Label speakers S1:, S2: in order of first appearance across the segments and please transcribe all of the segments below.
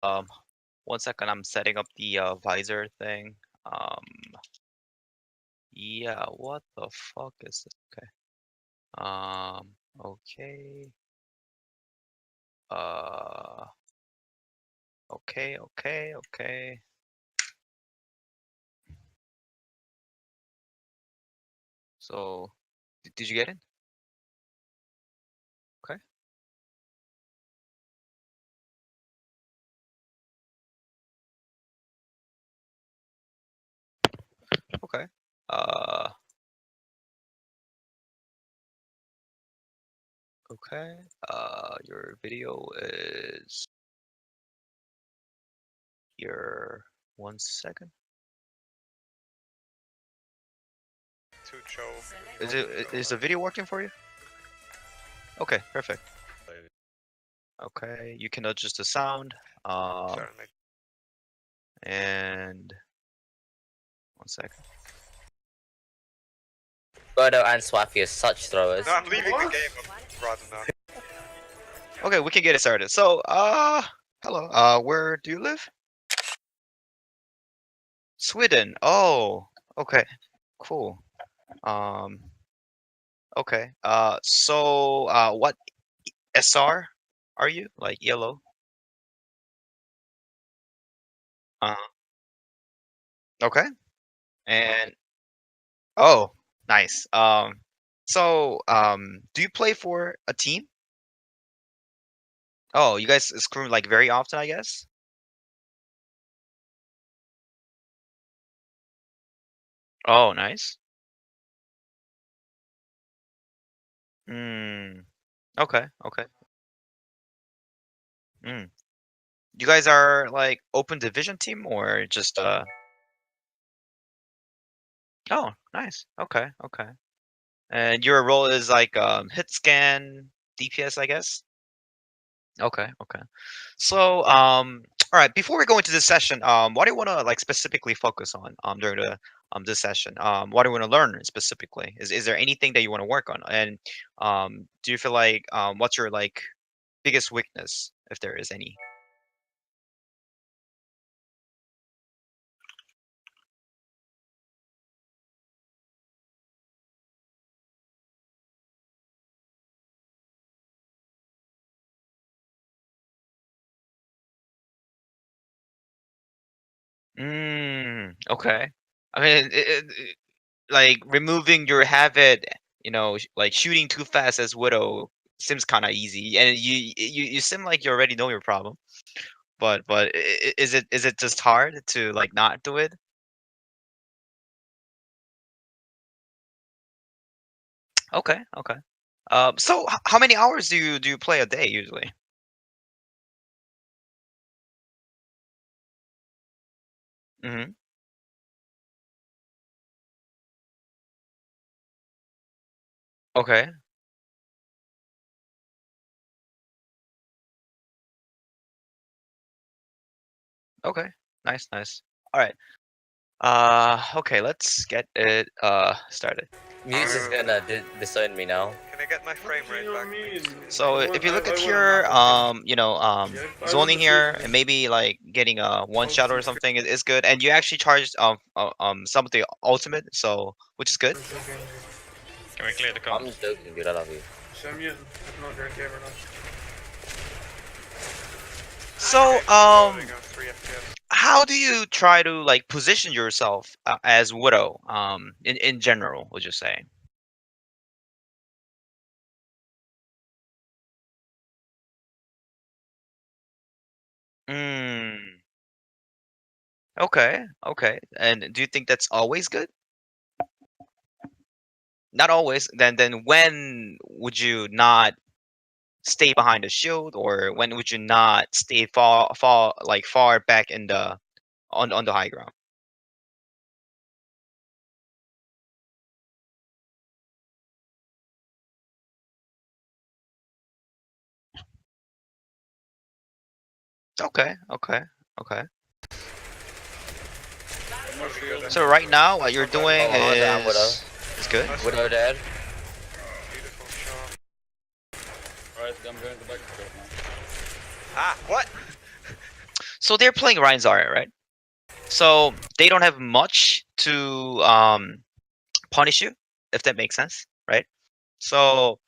S1: One second, I'm setting up the visor thing. Yeah, what the fuck is this? Okay. Okay. Uh, okay. So, did you get in? Okay. Okay. Uh, okay. Your video is here. 1 second.
S2: To Joe.
S1: Is the video working for you? Okay, perfect. Okay, you can adjust the sound.
S2: Certainly.
S1: And 1 second.
S3: Birdo and Swaffy are such throwers.
S2: No, I'm leaving the game rather than not.
S1: Okay, we can get it started. So, hello. Where do you live? Sweden. Oh, okay, cool. Okay. So, what SR are you? Like yellow? Uh, okay. And oh, nice. So, do you play for a team? Oh, you guys screw like very often, I guess. Oh, nice. Hmm. Okay. Hmm. You guys are like open division team or just Oh, nice. Okay. And your role is like hit scan DPS, I guess. Okay. So all right, before we go into this session, what do you want to like specifically focus on during the this session? What do you want to learn specifically? Is there anything that you want to work on? And do you feel like what's your like biggest weakness if there is any? Okay. I mean, like removing your habit, like shooting too fast as Widow seems kind of easy, and you seem like you already know your problem. But is it just hard to like not do it? Okay. So how many hours do you play a day usually? Hmm. Okay. Okay. Nice. All right. Okay. Let's get it started.
S3: Muse is gonna disown me now.
S2: Can I get my frame rate back, please?
S1: So if you look at here, zoning here and maybe like getting a one shot or something is good. And you actually charged some of the ultimate, so which is good.
S4: Can we clear the
S3: I'm
S4: comms?
S3: joking, dude. I love you.
S1: So
S2: Loading on 3 FPS.
S1: how do you try to like position yourself as Widow in general? Would you say? Mm, okay. And do you think that's always good? Not always. Then when would you not stay behind the shield, or when would you not stay far back in the on the high ground? Okay. So right now, what you're doing
S3: Oh, I'm Widow.
S1: is good.
S3: Widow dead.
S2: Beautiful shot.
S4: Alright, I'm going to back to now.
S2: Ah, what?
S1: So they're playing Ryan Zarya, right? So they don't have much to punish you, if that makes sense, right? So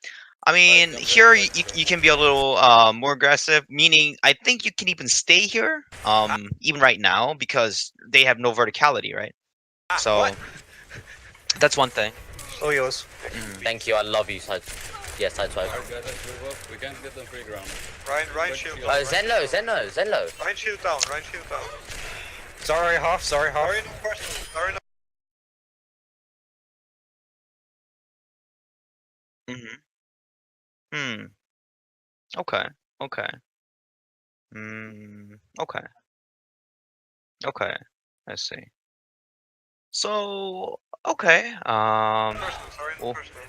S1: I mean, here you can be a little more aggressive, meaning I think you can even stay here, even right now, because they have no verticality, right? So
S2: what?
S1: that's one thing.
S2: Oh, yours.
S3: Thank you, I love you, side. Yeah, side swipe.
S5: We can't get them free ground.
S2: Ryan shield down.
S3: Zenlo.
S2: Ryan shield down.
S6: Sorry, half.
S2: Sorry, no question. Sorry, no.
S1: Hmm. Okay. Okay. Okay. Okay. I see. So okay.
S2: Personal, sorry, no
S1: well,
S2: personal.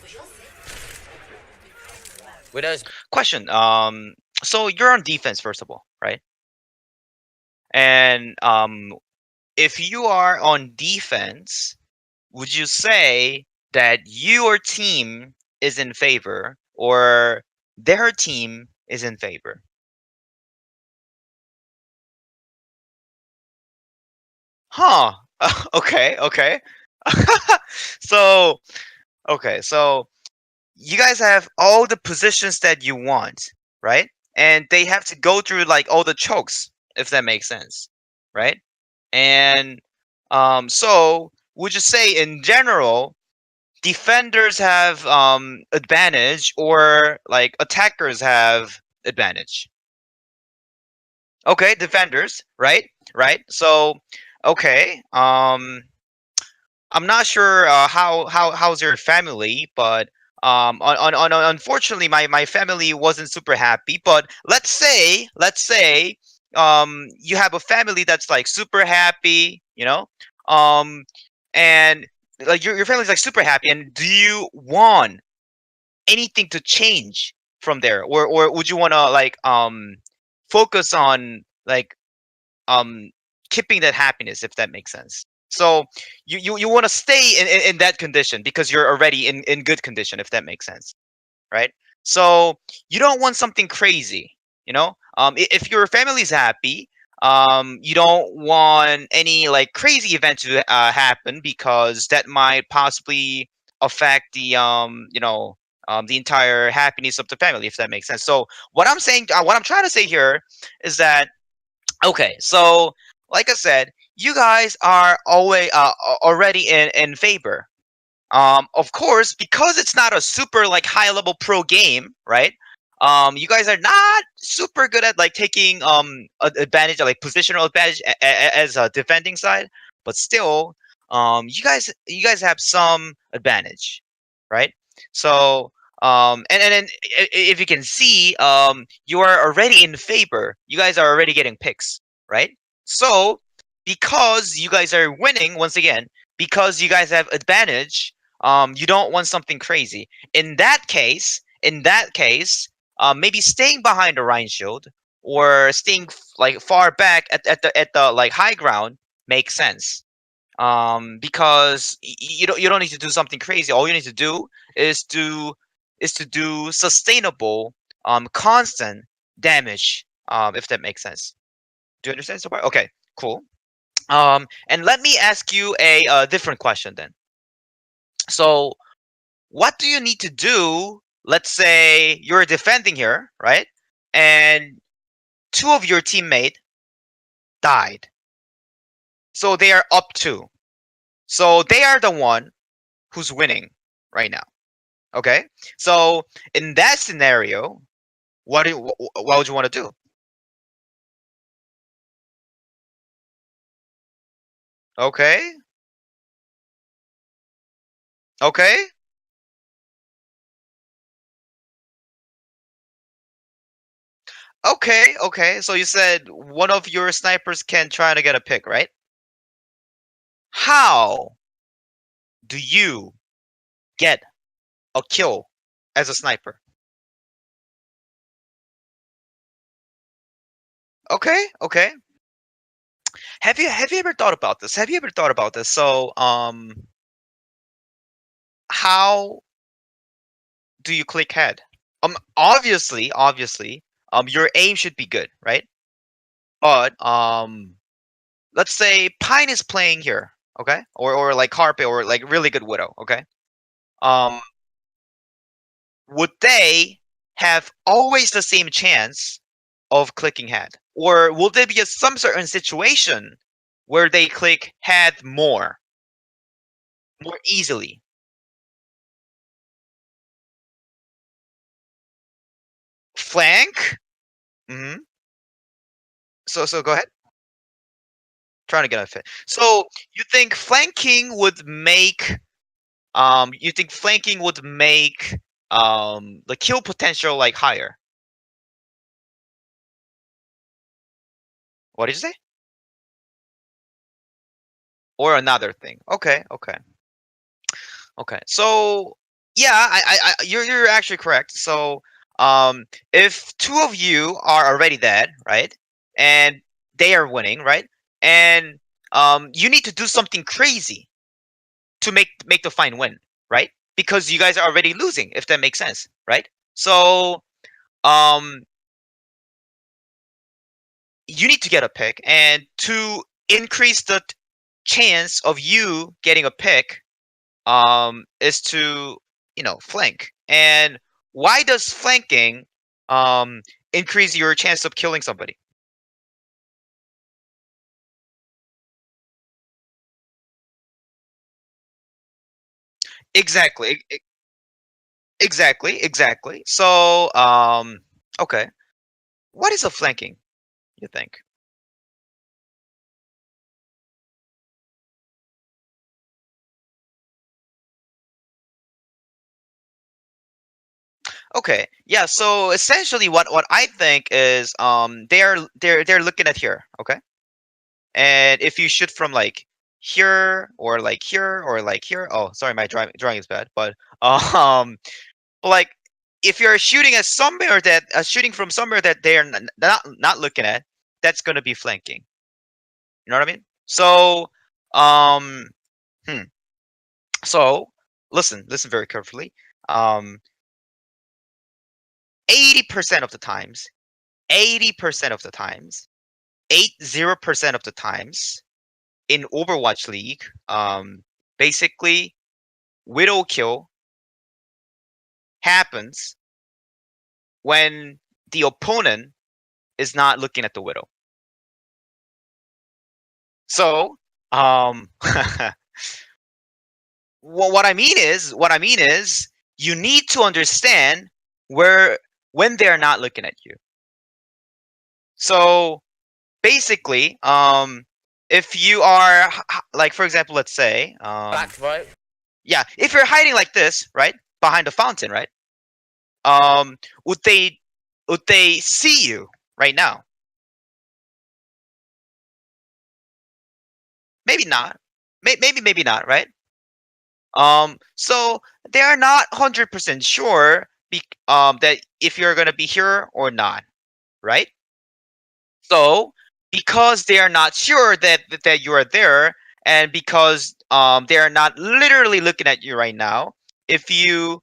S3: Widow's
S1: question. So you're on defense first of all, right? And if you are on defense, would you say that your team is in favor or their team is in favor? Huh. Okay. Okay. So okay. So you guys have all the positions that you want, right? And they have to go through like all the chokes, if that makes sense, right? And so would you say in general, defenders have advantage or like attackers have advantage? Okay, defenders, right? Right. So okay, I'm not sure how's your family, but unfortunately my family wasn't super happy. But let's say you have a family that's like super happy, you know, and like your family's like super happy, and do you want anything to change from there, or would you want to like focus on like um keeping that happiness, if that makes sense? So you want to stay in that condition because you're already in good condition, if that makes sense, right? So you don't want something crazy, you know. If your family's happy, you don't want any like crazy event to happen, because that might possibly affect the the entire happiness of the family, if that makes sense. So what I'm saying, what I'm trying to say here is that okay, so like I said, you guys are always already in favor. Of course, because it's not a super like high level pro game, right? You guys are not super good at like taking advantage of like positional advantage as a defending side, but still, you guys have some advantage, right? So and then if you can see, you are already in favor. You guys are already getting picks, right? So because you guys are winning once again, because you guys have advantage, you don't want something crazy. In that case, maybe staying behind the Rhine Shield or staying like far back at the like high ground makes sense. Because you don't need to do something crazy. All you need to do is to do sustainable, constant damage. If that makes sense. Do you understand so far? Okay, cool. And let me ask you a different question then. So what do you need to do? Let's say you're defending here, right? And two of your teammate died. So they are up two. So they are the one who's winning right now. Okay? So in that scenario, what would you want to do? Okay? Okay? Okay, okay. So you said one of your snipers can try to get a pick, right? How do you get a kill as a sniper? Okay, okay. Have you ever thought about this? Have you ever thought about this? So, how do you click head? Obviously, your aim should be good, right? But let's say Pine is playing here, okay, or like Carpe or like really good Widow, okay. Would they have always the same chance of clicking head, or will there be some certain situation where they click head more easily? Flank. Mm-hmm. So go ahead. Trying to get a fit. So you think flanking would make the kill potential like higher? What did you say? Or another thing? Okay. So yeah, you're actually correct. So if two of you are already dead, right, and they are winning, right, and you need to do something crazy to make the fine win, right? Because you guys are already losing, if that makes sense, right? So you need to get a pick, and to increase the chance of you getting a pick is to flank. And why does flanking increase your chance of killing somebody? Exactly. Exactly. So okay, what is a flanking, you think? Okay, yeah. So essentially, what I think is they're looking at here, okay, and if you shoot from like here or like here or like here, oh sorry, my drawing is bad, but like if you're shooting at somewhere that shooting from somewhere that they're not looking at, that's gonna be flanking. You know what I mean? So um, hmm. So listen very carefully. 80% of the times, 80% of the times, 80% of the times in Overwatch League, basically Widow kill happens when the opponent is not looking at the Widow. So, what I mean is, you need to understand when they're not looking at you. So basically, if you are like, for example, let's say,
S3: Back, right?
S1: yeah, if you're hiding like this, right, behind a fountain, right, would they see you right now? Maybe not. Maybe not, right? So they are not 100% sure that if you're gonna be here or not, right? So because they are not sure that you are there, and because they are not literally looking at you right now, if you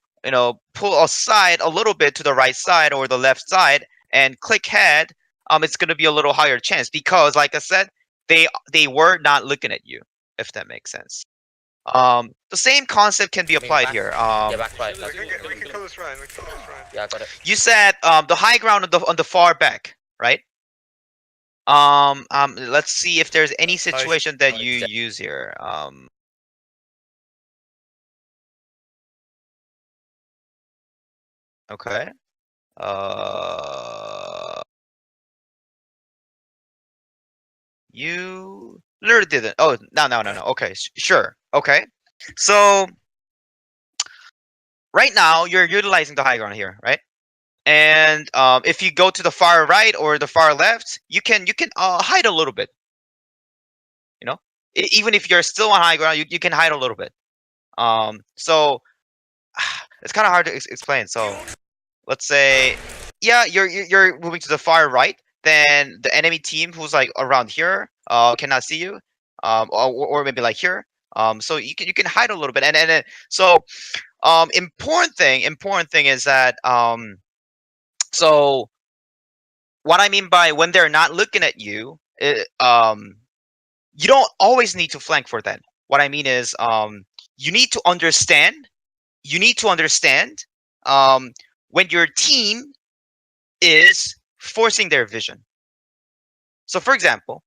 S1: pull aside a little bit to the right side or the left side and click head, it's gonna be a little higher chance because, like I said, they were not looking at you, if that makes sense. The same concept can be applied
S3: back.
S1: here.
S3: Yeah, back right.
S2: We can kill this Ryan. We can kill this Ryan.
S3: Yeah, I got it.
S1: You said the high ground on the far back, right? Let's see if there's any situation that you use here. Okay. You literally didn't. Oh, no. Okay, sure. Okay. So right now you're utilizing the high ground here, right? And if you go to the far right or the far left, you can hide a little bit. You know, even if you're still on high ground, you can hide a little bit. So it's kind of hard to explain. So let's say, yeah, you're moving to the far right, then the enemy team who's like around here cannot see you, or maybe like here. So you can hide a little bit, and then so important thing is that so what I mean by when they're not looking at you, you don't always need to flank for that. What I mean is, you need to understand. You need to understand when your team is forcing their vision. So, for example,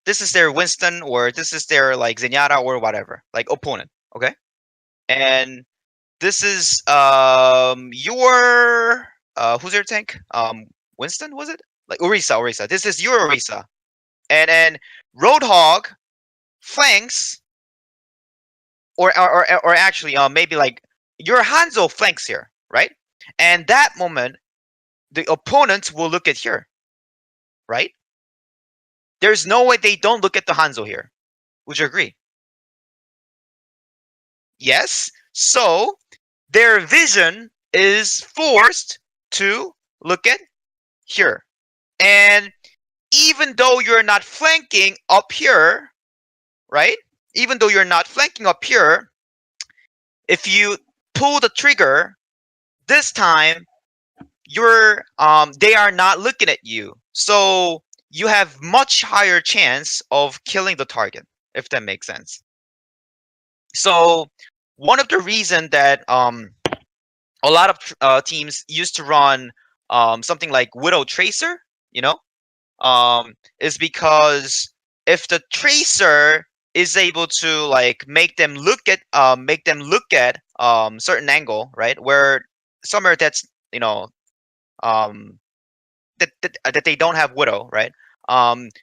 S1: this is their Winston, or this is their like Zenyatta or whatever, like opponent. Okay, and this is your who's your tank? Winston, was it? Like Orisa. This is your Orisa, and then Roadhog flanks, or actually maybe like your Hanzo flanks here, right? And that moment, the opponent will look at here, right? There's no way they don't look at the Hanzo here. Would you agree? Yes. So their vision is forced to look at here. And even though you're not flanking up here, right? Even though you're not flanking up here, if you pull the trigger, this time you're they are not looking at you. So you have much higher chance of killing the target, if that makes sense. So one of the reason that a lot of teams used to run something like Widow Tracer, you know, is because if the Tracer is able to like make them look at certain angle, right, where somewhere that's, you know, that they don't have Widow, right,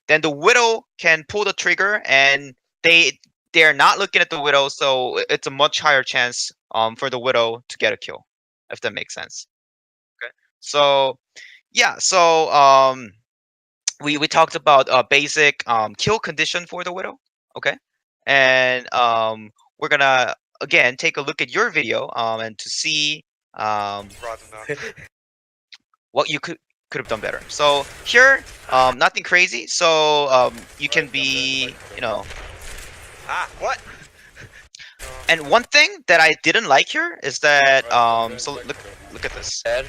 S1: then the Widow can pull the trigger, and they're not looking at the Widow, so it's a much higher chance for the Widow to get a kill, if that makes sense. Okay, so yeah, so we talked about basic kill condition for the Widow. Okay, and we're gonna again take a look at your video and to see
S2: Rod enough.
S1: what you could have done better. So here, nothing crazy. So you can be, you know.
S2: What?
S1: And one thing that I didn't like here is that so look at this.
S3: Dead.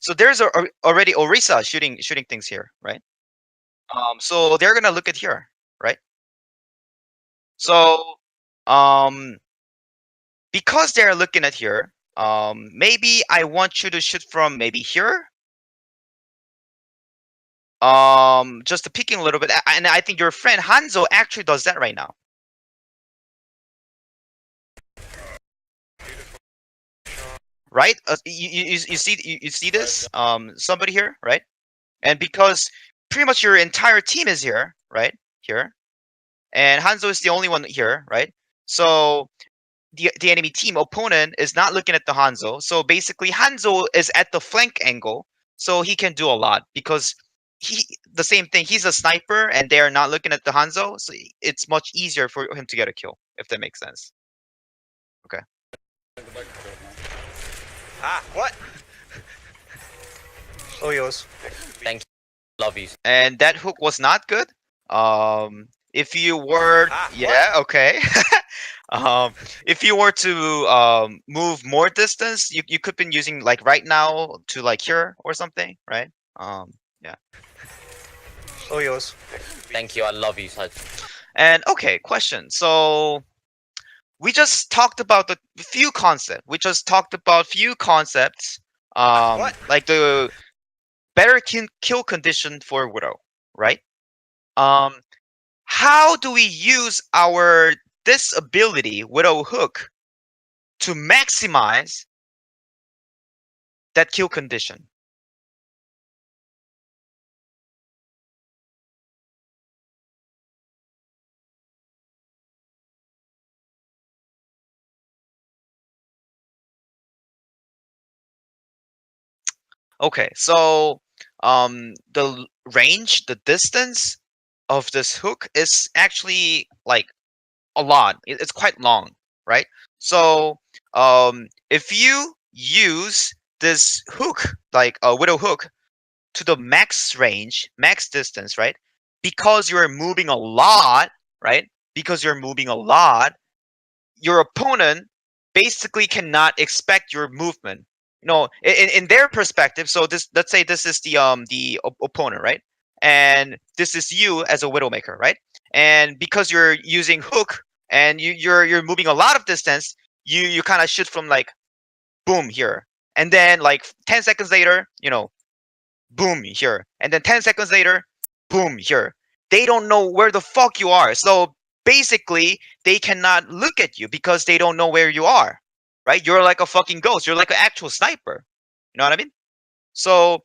S1: So there's already Orisa shooting things here, right? So they're gonna look at here, right? So because they're looking at here, maybe I want you to shoot from maybe here. Just peeking a little bit, and I think your friend Hanzo actually does that right now. Right? You see this? Somebody here, right? And because pretty much your entire team is here, right? Here, and Hanzo is the only one here, right? So the enemy team opponent is not looking at the Hanzo. So basically, Hanzo is at the flank angle, so he can do a lot because the same thing. He's a sniper, and they are not looking at the Hanzo, so it's much easier for him to get a kill, if that makes sense. Okay.
S2: What?
S6: Oh, yours.
S3: Thank you. Love you.
S1: And that hook was not good. If you were, yeah, okay. If you were to move more distance, you could been using like right now to like here or something, right? Yeah.
S6: Oh, yours.
S3: Thank you. I love you, Saj.
S1: And okay, question. So we just talked about the few concepts. We just talked about few concepts. Like the better kill condition for Widow, right? How do we use this ability, Widow Hook, to maximize that kill condition? Okay, so the range, the distance of this hook is actually like a lot. It's quite long, right? So if you use this hook, like a Widow Hook, to the max range, max distance, right? Because you're moving a lot, right? Because you're moving a lot, your opponent basically cannot expect your movement. no, in their perspective. So this, let's say this is the opponent, right? And this is you as a Widowmaker, right? And because you're using hook and you're moving a lot of distance, you kind of shoot from like boom here, and then like 10 seconds later, boom here, and then 10 seconds later, boom here. They don't know where the fuck you are, so basically they cannot look at you because they don't know where you are, right? You're like a fucking ghost. You're like an actual sniper. You know what I mean? So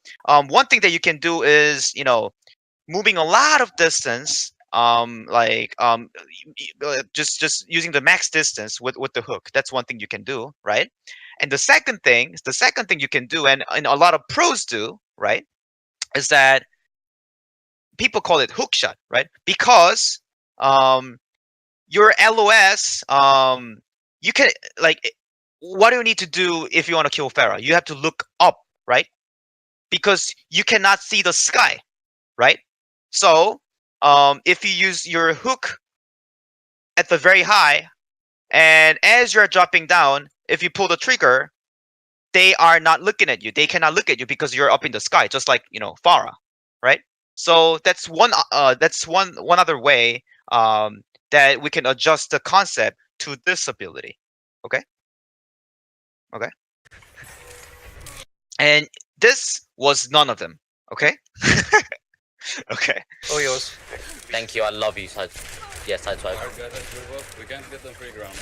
S1: one thing that you can do is moving a lot of distance, just using the max distance with the hook. That's one thing you can do, right? And the second thing you can do, and a lot of pros do, right, is that people call it hook shot, right? Because your LOS, you can what do you need to do if you want to kill Pharah? You have to look up, right? Because you cannot see the sky, right? So if you use your hook at the very high, and as you're dropping down, if you pull the trigger, they are not looking at you. They cannot look at you because you're up in the sky, just like Pharah, right? So that's one other way that we can adjust the concept to this ability. Okay. And this was none of them. Okay. Okay.
S6: All yours.
S3: Thank you, I love you, Side. Yes, Sideswipe.
S5: Alright, guys, let's move up. We can't get them free ground.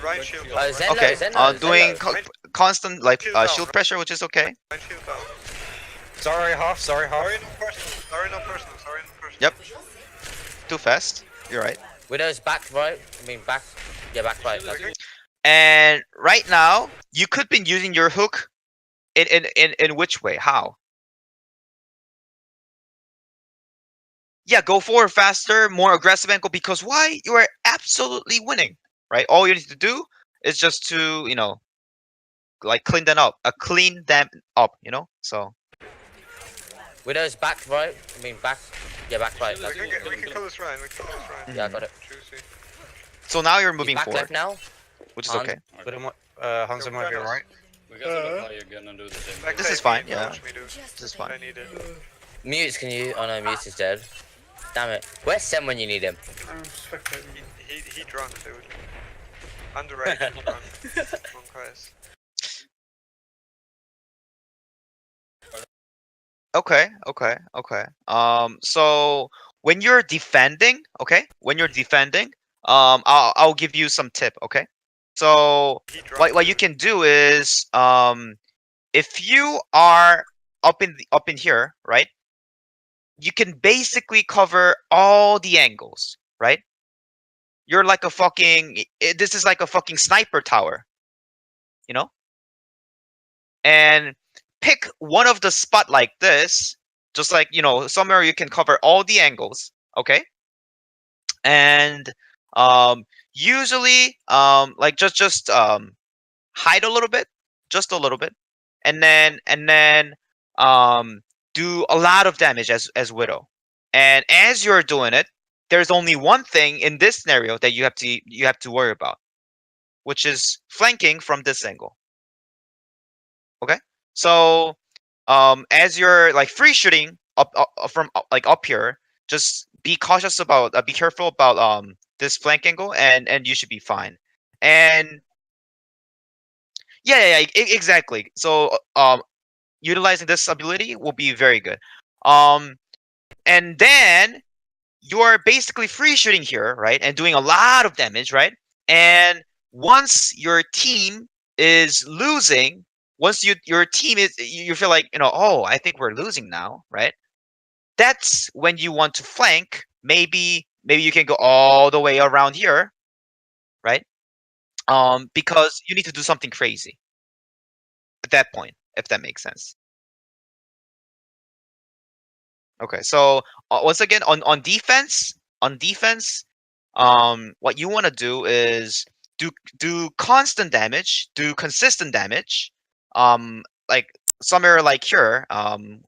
S2: Ryan shield.
S5: Zen-
S2: Ryan
S1: Okay.
S3: Zenlo.
S1: Doing constant
S2: Shield down,
S1: shield
S2: right?
S1: pressure, which is okay.
S2: shield down.
S6: Sorry, half.
S2: Sorry, no personal.
S1: Yep. Too fast. You're right.
S3: Widow's back right. I mean back. Yeah, back right.
S2: Okay.
S1: And right now, you could be using your hook in which way? How? Yeah, go forward faster, more aggressive angle, because why? You are absolutely winning, right? All you need to do is just to, clean them up, So
S3: Widow's back right. I mean back. Yeah, back right.
S2: We can kill this Ryan.
S3: Yeah, I got it.
S2: Juicy.
S1: so now you're
S3: He's
S1: moving
S3: back
S1: forward,
S3: left now.
S1: which is
S3: Hans.
S1: okay.
S6: But Hanzo might be right.
S5: We got to apply again and do the same thing.
S1: This is fine, yeah.
S2: Watch me do.
S1: This is fine.
S2: I need it.
S3: Mutes, can you? Oh no, Mutes is dead. Damn it. Where's Sem when you need him?
S2: He drunk, dude. Underrated drunk. Wrong guys.
S1: Okay. So when you're defending, I'll give you some tip, okay? So
S2: He drunk.
S1: what you can do is, if you are up in here, right? You can basically cover all the angles, right? You're like a fucking. This is like a fucking sniper tower, And pick one of the spot like this, just like somewhere you can cover all the angles, okay? And usually just hide a little bit, just a little bit, and then do a lot of damage as Widow. And as you're doing it, there's only one thing in this scenario that you have to worry about, which is flanking from this angle. Okay, so as you're free shooting up from up here, just be cautious about, be careful about this flank angle, and you should be fine. And yeah, exactly. So utilizing this ability will be very good. And then you're basically free shooting here, right, and doing a lot of damage, right? And once your team is losing, once your team is, you feel like oh, I think we're losing now, right? That's when you want to flank. Maybe you can go all the way around here, right? Because you need to do something crazy at that point, if that makes sense. Okay, so once again, on defense, what you want to do is do constant damage, do consistent damage, like somewhere like here,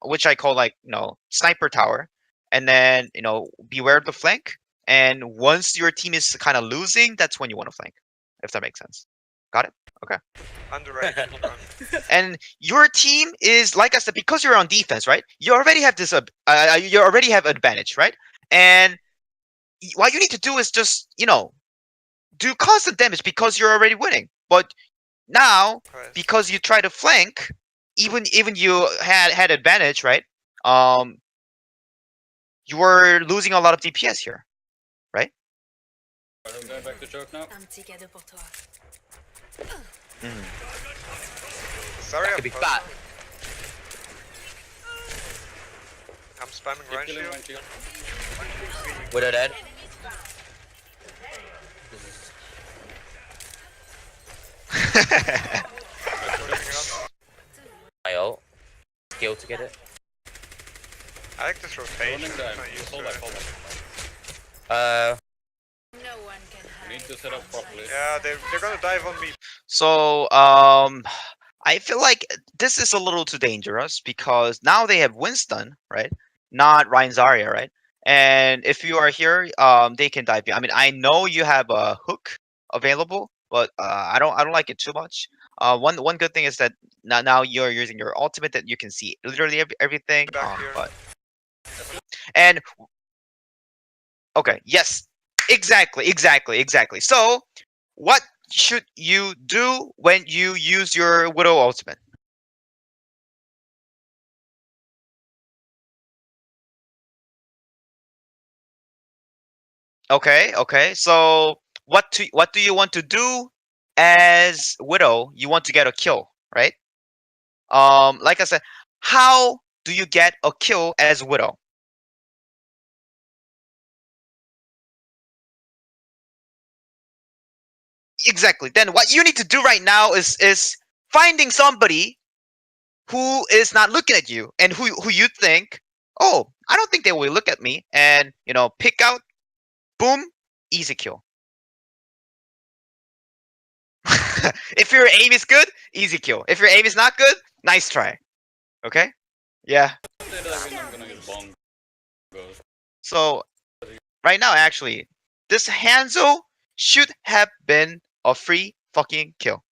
S1: which I call sniper tower, and then beware of the flank. And once your team is kind of losing, that's when you want to flank, if that makes sense.
S2: Under right. Run.
S1: And your team is, like I said, because you're on defense, right? You already have this. You already have advantage, right? And what you need to do is just, do constant damage because you're already winning. But now,
S2: Christ.
S1: because you try to flank, even you had advantage, right? You were losing a lot of DPS here.
S5: I'm going back to choke now.
S7: Un petit cadeau pour toi.
S2: Sorry,
S3: Could
S2: I'm
S3: be
S2: fast.
S3: fat.
S2: I'm spamming
S5: Keep
S2: Ryan
S5: killing
S2: shield.
S5: Ryan shield.
S3: Widow dead. My ult. Skill to get it.
S2: I like this rotation.
S5: Running
S2: I'm
S5: down.
S2: not used to
S5: Hold
S2: it.
S5: back, hold back.
S7: No one can hide.
S5: We need to set up properly.
S2: Yeah, they're gonna dive on me.
S1: So, I feel like this is a little too dangerous because now they have Winston, right? Not Ryan Zarya, right? And if you are here, they can dive you. I mean, I know you have a hook available, but I don't like it too much. One good thing is that now you're using your ultimate that you can see literally everything.
S2: Back here.
S1: And okay, yes, exactly. So, what should you do when you use your Widow ultimate? Okay. So, what do you want to do as Widow? You want to get a kill, right? Like I said, how do you get a kill as Widow? Exactly. Then what you need to do right now is finding somebody who is not looking at you and who you think, oh, I don't think they will look at me, and pick out, boom, easy kill. If your aim is good, easy kill. If your aim is not good, nice try. Okay? Yeah.
S5: Say that I'm gonna get bong. Goes.
S1: So right now, actually, this Hanzo should have been a free fucking kill.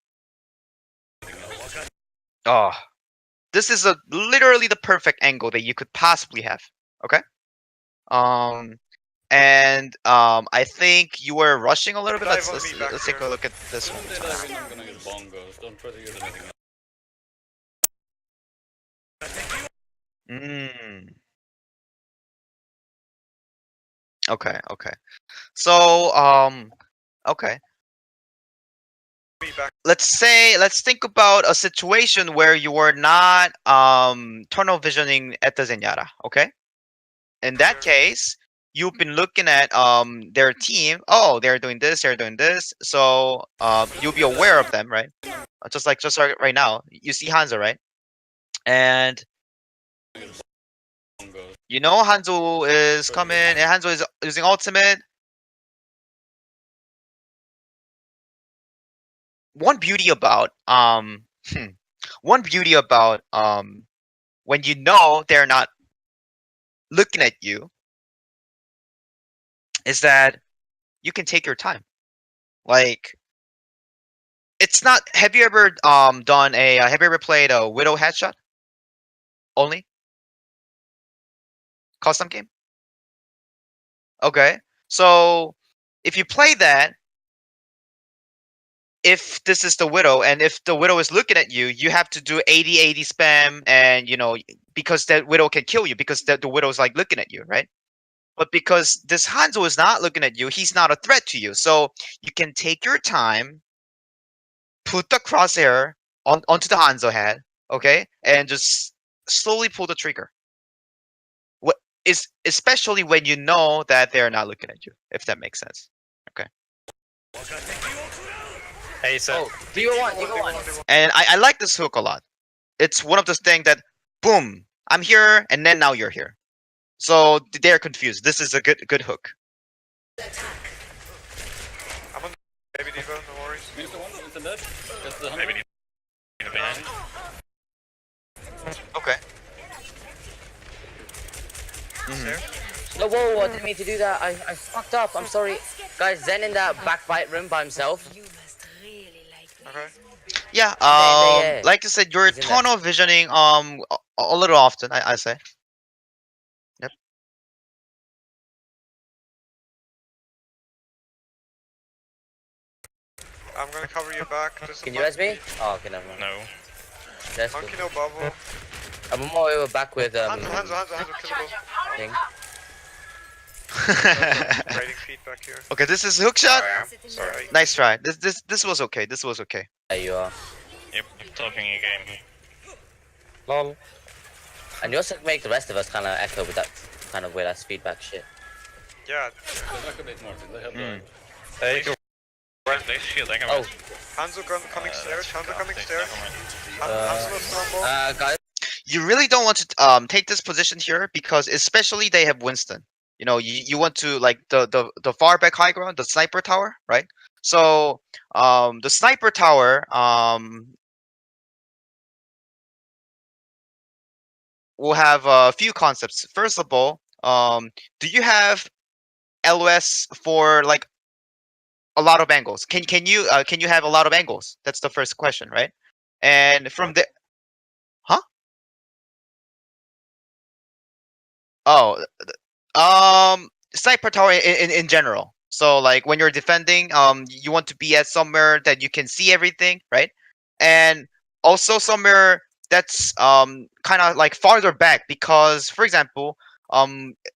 S1: Oh, this is literally the perfect angle that you could possibly have. Okay. And I think you were rushing a little bit.
S2: Dive on me back
S1: Let's take a
S2: here.
S1: look at this
S5: Don't
S1: one.
S5: say that I'm gonna get bong. Goes. Don't try to use anything else.
S1: Okay. So okay.
S2: Me back.
S1: Let's think about a situation where you were not tunnel visioning at the Zenyatta, okay? In that
S2: Sure.
S1: case, you've been looking at their team. Oh, they're doing this, so you'll be aware of them, right? Just like right now, you see Hanzo, right? And
S5: Bong goes.
S1: Hanzo is coming, and Hanzo is using ultimate. One beauty about when they're not looking at you is that you can take your time. Like, it's not. Have you ever have you ever played a Widow headshot only custom game? Okay, so if you play that, if this is the Widow, and if the Widow is looking at you, you have to do 80-80 spam, and because that Widow can kill you because the Widow is like looking at you, right? But because this Hanzo is not looking at you, he's not a threat to you. So you can take your time, put the crosshair onto the Hanzo head, okay, and just slowly pull the trigger. What is especially when you know that they're not looking at you, if that makes sense. Okay.
S6: Hey, sir.
S3: Oh, do you want?
S1: And I like this hook a lot. It's one of those things that, boom, I'm here, and then now you're here. So they're confused. This is a good hook.
S2: I'm on baby Devo, no worries.
S5: Means the one is dead. Just the
S4: Maybe
S5: 100.
S4: need a behind.
S1: Okay.
S2: There.
S3: No, whoa, I didn't mean to do that. I fucked up. I'm sorry. Guys, Zen in that backbite room by himself.
S7: You must really like
S2: Okay.
S1: Yeah.
S3: yeah.
S1: Like I said, you're
S3: He's in there.
S1: tunnel visioning a little often. I say.
S2: I'm gonna cover your back. There's a
S3: Can you res me?
S2: monkey.
S3: Oh, okay, never mind.
S4: No.
S3: That's good.
S2: Monkey no bubble.
S3: I'm on my way back with
S2: Hanzo, killable.
S3: thing.
S2: Raiding feedback here.
S1: Okay, this is hook shot.
S2: Sorry.
S1: Nice try. This was okay. This was okay.
S3: There you are.
S4: Yep, I'm talking again.
S6: Lol.
S3: And you also make the rest of us kind of echo with that kind of weird ass feedback shit.
S2: Yeah.
S5: Go back a bit, Martin. They have
S1: Mm.
S6: There you go.
S4: They shield, I can
S3: Oh,
S2: Hanzo coming stairs. Hanzo coming stairs.
S3: Uh,
S2: Hanzo no
S3: guys.
S1: You really don't want to take this position here because especially they have Winston. You know, you want to like the far back high ground, the sniper tower, right? So the sniper tower will have a few concepts. First of all, do you have LOS for like a lot of angles? Can you have a lot of angles? That's the first question, right? And from the Oh, sniper tower in general. So like when you're defending, you want to be at somewhere that you can see everything, right? And also somewhere that's kind of like farther back because, for example,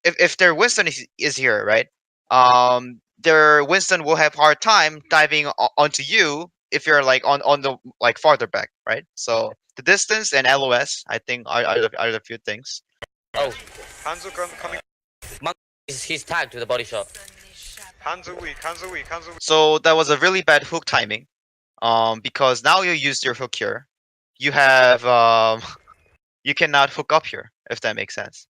S1: if their Winston is here, right? Their Winston will have hard time diving onto you if you're like on the like farther back, right? So the distance and LOS, I think, are the few things.
S3: Oh,
S2: Hanzo coming.
S3: he's tagged with a body shot.
S2: Hanzo weak.
S1: So that was a really bad hook timing. Because now you used your hook here. You have you cannot hook up here, if that makes sense.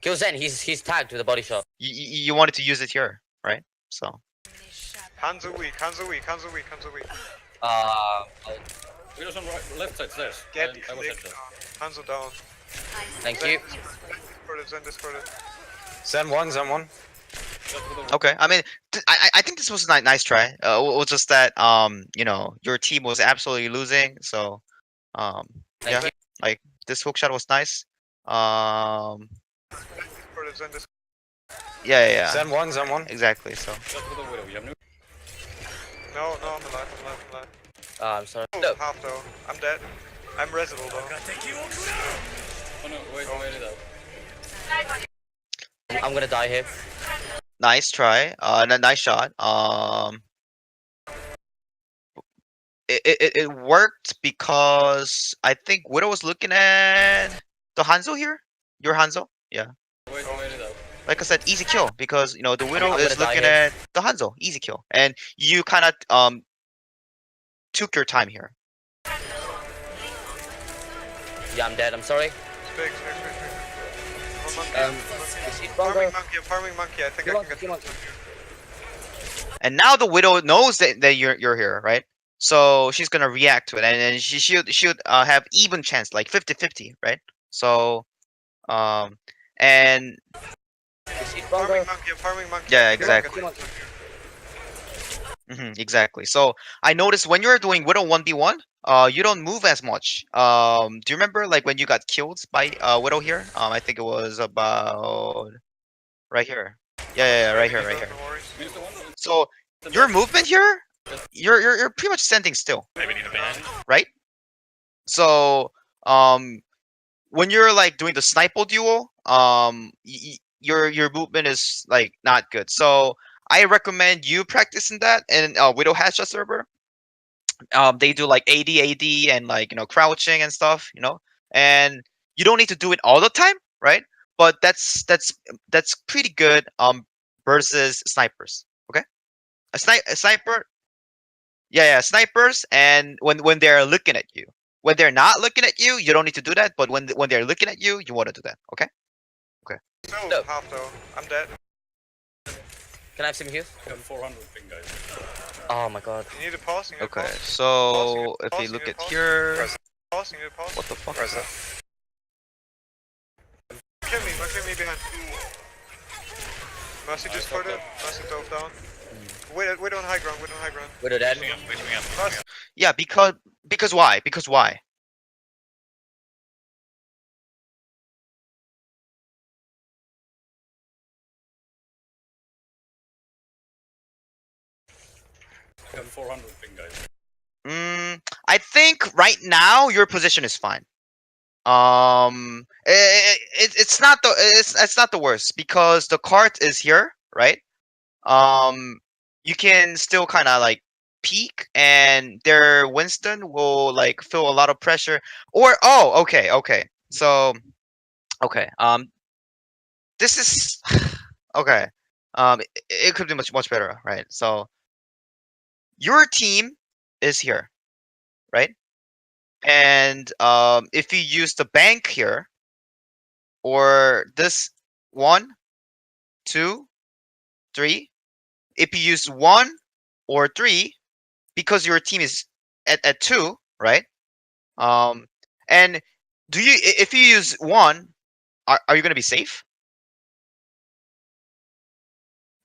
S3: Kill Zen, he's tagged with a body shot.
S1: You wanted to use it here, right? So
S2: Hanzo weak.
S5: Wheels on right, left side stairs.
S2: Get
S5: I was
S2: clicked.
S5: headshot.
S2: Hanzo down.
S3: Thank you.
S2: Zen discorded.
S6: Zen one.
S5: Just with the
S1: okay, I mean, I think this was a nice try. It was just that you know, your team was absolutely losing. So
S3: Thank
S1: yeah,
S3: you.
S1: this hook shot was nice.
S2: Zen discorded.
S1: Yeah.
S6: Zen one.
S1: Exactly. So
S5: just with the widow. You have no.
S2: No, I'm alive.
S3: I'm sorry.
S2: Oh,
S3: No.
S2: half though. I'm dead. I'm resible though.
S5: Oh no, wait it out.
S3: I'm gonna die here.
S1: nice try. Nice shot. It worked because I think Widow was looking at the Hanzo here. Your Hanzo, yeah.
S5: Wait it out.
S1: Like I said, easy kill because you know the Widow
S3: I'm
S1: is
S3: gonna die
S1: looking
S3: here.
S1: at the Hanzo, easy kill, and you kind of took your time here.
S3: Yeah, I'm dead. I'm sorry.
S2: Big.
S3: Is he
S2: Farming
S3: Bongo?
S2: monkey. I think
S3: Come
S2: I
S3: on,
S2: can get.
S3: come on.
S1: And now the Widow knows that you're here, right? So she's gonna react to it, and she should have even chance, like 50-50, right? So and
S3: Is he Bongo?
S2: Farming monkey.
S1: yeah, exactly.
S3: Come on.
S1: Exactly. So I noticed when you're doing Widow 1v1, you don't move as much. Do you remember like when you got killed by Widow here? I think it was about right here. Yeah, right here.
S2: No worries.
S5: Means the one.
S1: So your movement here, you're pretty much standing still,
S4: Maybe need a ban.
S1: right? So when you're like doing the sniper duel, your movement is like not good. So I recommend you practicing that in Widow Headshot server. They do like AD and like, you know, crouching and stuff, you know, and you don't need to do it all the time, right? But that's pretty good versus snipers. Okay, a sniper, yeah, snipers, and when they're looking at you. When they're not looking at you, you don't need to do that. But when they're looking at you, you want to do that. Okay.
S2: No, half though. I'm dead.
S3: Can I have some heals?
S5: You have 400 ping, guys.
S3: Oh my god.
S2: You need to pause.
S1: Okay. So if
S2: pause,
S1: we
S2: you
S1: look
S2: need
S1: at
S2: to pause.
S1: here,
S2: Pause. You need to pause.
S1: what the fuck is that?
S2: Kill me behind. Mercy discorded. Mercy dove down. Wait on high ground.
S3: Widow dead.
S4: Swing up.
S2: Mercy.
S1: Yeah, because why? Because why?
S5: We have 400 ping, guys.
S1: I think right now your position is fine. It's not it's not the worst because the cart is here, right? You can still kind of like peek, and their Winston will like feel a lot of pressure. Or okay. So okay, this is okay. It could be much better, right? So your team is here, right? And if you use the bank here, or this 1, 2, 3, if you use 1 or 3, because your team is at 2, right? And if you use 1, are you gonna be safe?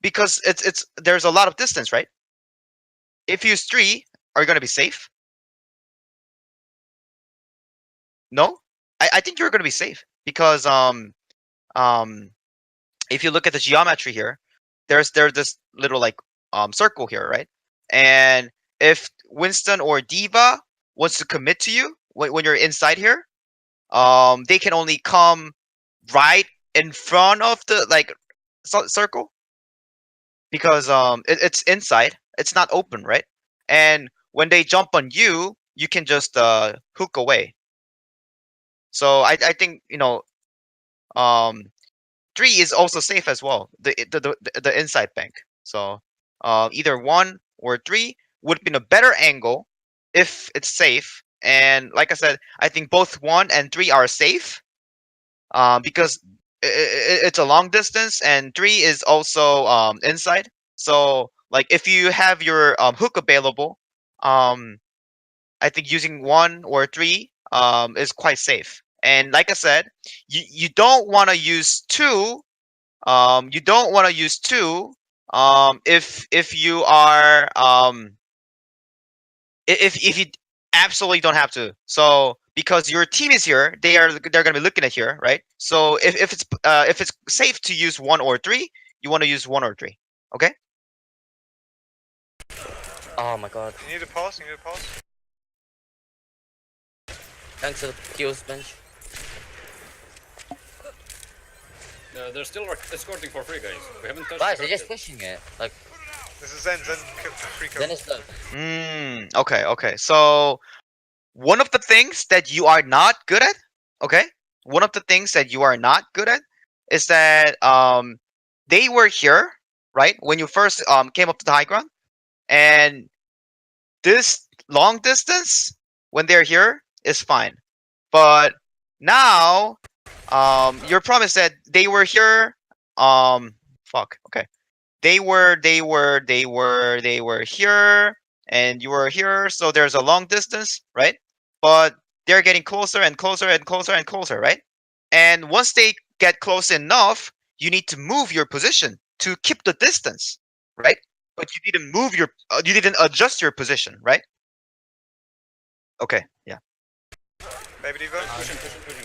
S1: Because it's there's a lot of distance, right? If you use 3, are you gonna be safe? No, I think you're gonna be safe because if you look at the geometry here, there's this little like circle here, right? And if Winston or Diva wants to commit to you when you're inside here, they can only come right in front of the like circle because it's inside, it's not open, right? And when they jump on you, you can just hook away. So I think um 3 is also safe as well. The inside bank. So either 1 or 3 would be a better angle if it's safe. And like I said, I think both 1 and 3 are safe because it's a long distance, and 3 is also inside. So like if you have your hook available, I think using 1 or 3 is quite safe. And like I said, you don't want to use 2. You don't want to use 2 if you are if you absolutely don't have to. So because your team is here, they're gonna be looking at here, right? So if it's safe to use 1 or 3, you want to use 1 or 3. Okay.
S3: Oh my god.
S2: You need a pause.
S3: Thanks for the kills, bench.
S5: They're still escorting for free, guys. We haven't touched
S3: Guys,
S5: the
S3: they're just
S5: yet.
S3: pushing it. Like,
S2: This is Zen free
S3: then
S2: kill.
S3: it's low.
S1: Okay. So one of the things that you are not good at, okay? One of the things that you are not good at is that they were here, right? When you first came up to the high ground, and this long distance when they're here is fine. But now your promise that they were here okay. They were here, and you were here, so there's a long distance, right? But they're getting closer and closer and closer and closer, right? And once they get close enough, you need to move your position to keep the distance, right? But you didn't move you didn't adjust your position, right? Okay, yeah.
S2: Baby Diva.
S5: Pushing,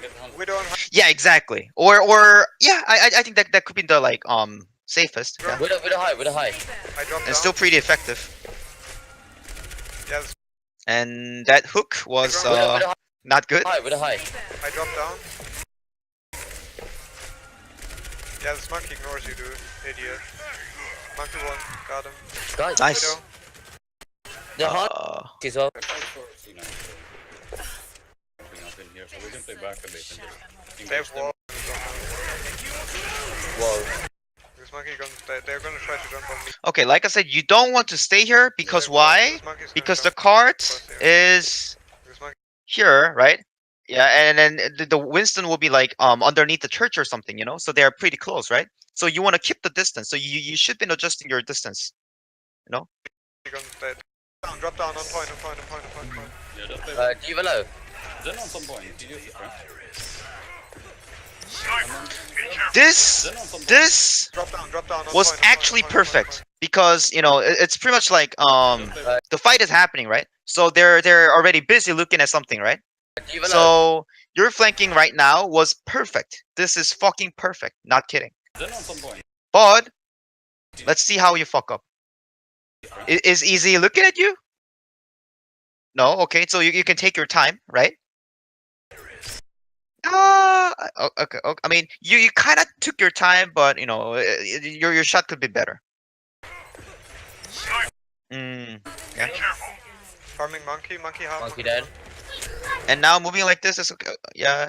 S5: get the hand.
S2: We don't.
S1: Yeah, exactly. Or yeah, I think that could be the like safest, yeah.
S3: With a high.
S2: I dropped
S1: And
S2: down.
S1: still pretty effective.
S2: Yes,
S1: And that hook was
S3: With a
S1: not good.
S3: high.
S2: I dropped down. Yeah, this monkey ignores you, dude. Idiot. Monkey 1, got him.
S3: Guys,
S1: Nice.
S2: Widow.
S3: the hard as well.
S5: We're fight for C9. So we're not in here, so we can play back a bit and just
S2: They
S5: engage
S2: have
S5: them.
S2: wall.
S3: Whoa.
S2: This monkey they're gonna try to jump on me.
S1: Okay, like I said, you don't want to stay here because
S2: This
S1: why?
S2: monkey's gonna
S1: Because the
S2: jump
S1: cart
S2: across
S1: is
S2: This monkey.
S1: here, right? Yeah, and then the Winston will be like underneath the church or something, so they are pretty close, right? So you want to keep the distance. So you should be adjusting your distance.
S2: Gonna drop down on point.
S5: Yeah, just play
S3: Do you have a low?
S5: Then on some point, you use it, right?
S1: This
S2: Drop down on
S1: was
S2: point,
S1: actually
S2: point.
S1: perfect because it's pretty much like
S5: Just play back.
S1: the fight is happening, right? So they're already busy looking at something, right?
S3: D.Va low.
S1: So your flanking right now was perfect. This is fucking perfect. Not kidding.
S5: Then on some point.
S1: But let's see how you fuck up. Is Easy looking at you? No. Okay. So you can take your time, right? Okay. I mean, you kind of took your time, but you know, your shot could be better. Mm.
S2: Farming monkey half.
S3: Monkey dead.
S1: And now moving like this is okay. Yeah,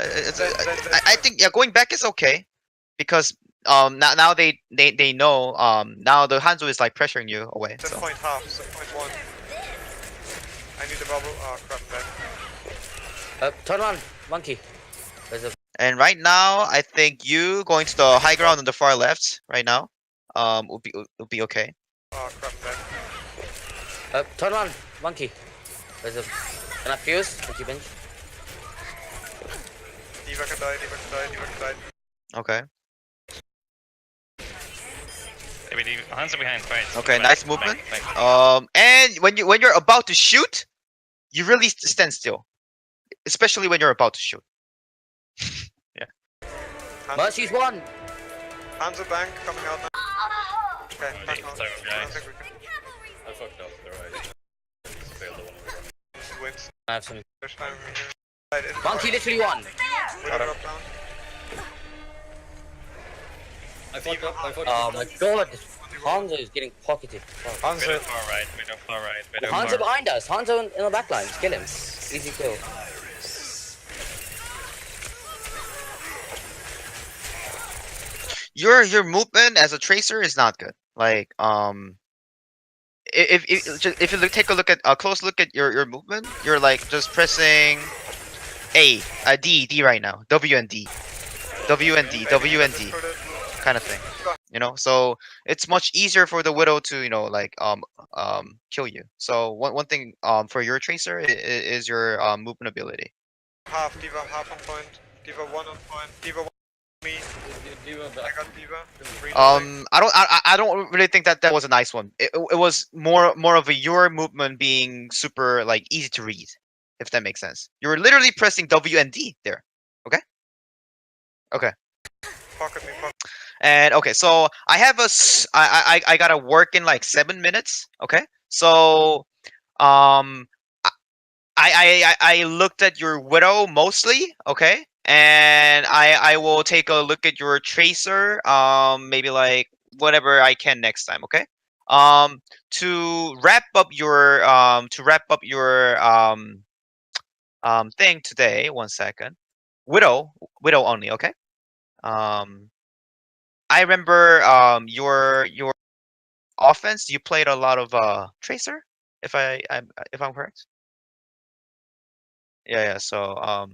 S1: I think going back is okay because now they know now the Hanzo is like pressuring you away.
S2: Set
S1: So.
S2: point half, set point 1. I need a bubble. Oh crap, I'm dead.
S3: Turn around, monkey. There's a
S1: And right now, I think you going to the high ground on the far left right now will be okay.
S2: Oh crap, I'm dead.
S3: turn around, monkey. There's a. Can I fuse? Monkey bench.
S2: D.Va can die, D.Va can die, D.Va can die.
S1: Okay.
S4: Maybe the hands are behind, right?
S1: Okay,
S4: Back,
S1: nice
S4: back,
S1: movement.
S4: back.
S1: And when you're about to shoot, you really stand still, especially when you're about to shoot.
S3: Mercy's one.
S2: Hands are bank coming out now. Okay,
S4: Oh,
S2: back
S4: they-
S2: on.
S4: sorry,
S2: I
S4: guys.
S2: don't think we can.
S5: I fucked up. They're right. Failed the one we were.
S2: Wins.
S3: I have some.
S2: There's time here. Right, in.
S3: Monkey literally won.
S2: Will drop down.
S5: I fucked up. I fucked
S3: Oh
S5: up.
S3: my god. Hanzo is getting pocketed. Fuck.
S2: Hanzo.
S4: Middle far right, middle far right, middle
S3: Hanzo
S4: far.
S3: behind us. Hanzo in the back line. Just kill him. Easy kill.
S1: Your movement as a tracer is not good. Like if you take a look at a close look at your movement, you're like just pressing D right now. W and D kind of thing. You know, so it's much easier for the Widow to like kill you. So one thing for your tracer is your movement ability.
S2: Half D.Va, half on point. D.Va 1 on point. D.Va 1 on me.
S5: D.Va
S2: I
S5: back.
S2: got D.Va.
S1: I don't really think that was a nice one. It was more of a your movement being super like easy to read, if that makes sense. You were literally pressing W and D there. Okay.
S2: Pocket me, pocket.
S1: And okay, so I have I gotta work in like 7 minutes. Okay, so I looked at your Widow mostly. Okay, and I will take a look at your tracer. Maybe like whatever I can next time. Okay. To wrap up your thing today. 1 second. Widow only. Okay. I remember your offense. You played a lot of tracer, if I'm correct. Yeah. So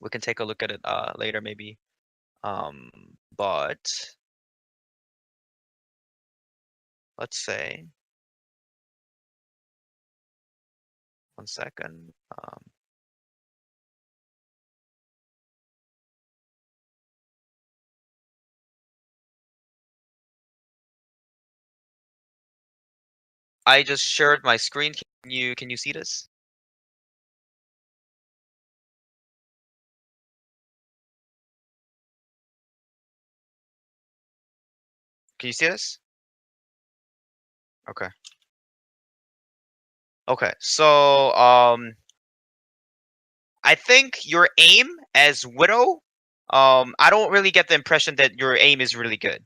S1: we can take a look at it later maybe. But let's say 1 second. I just shared my screen. Can you see this? Can you see this? Okay. Okay. So I think your aim as Widow, I don't really get the impression that your aim is really good.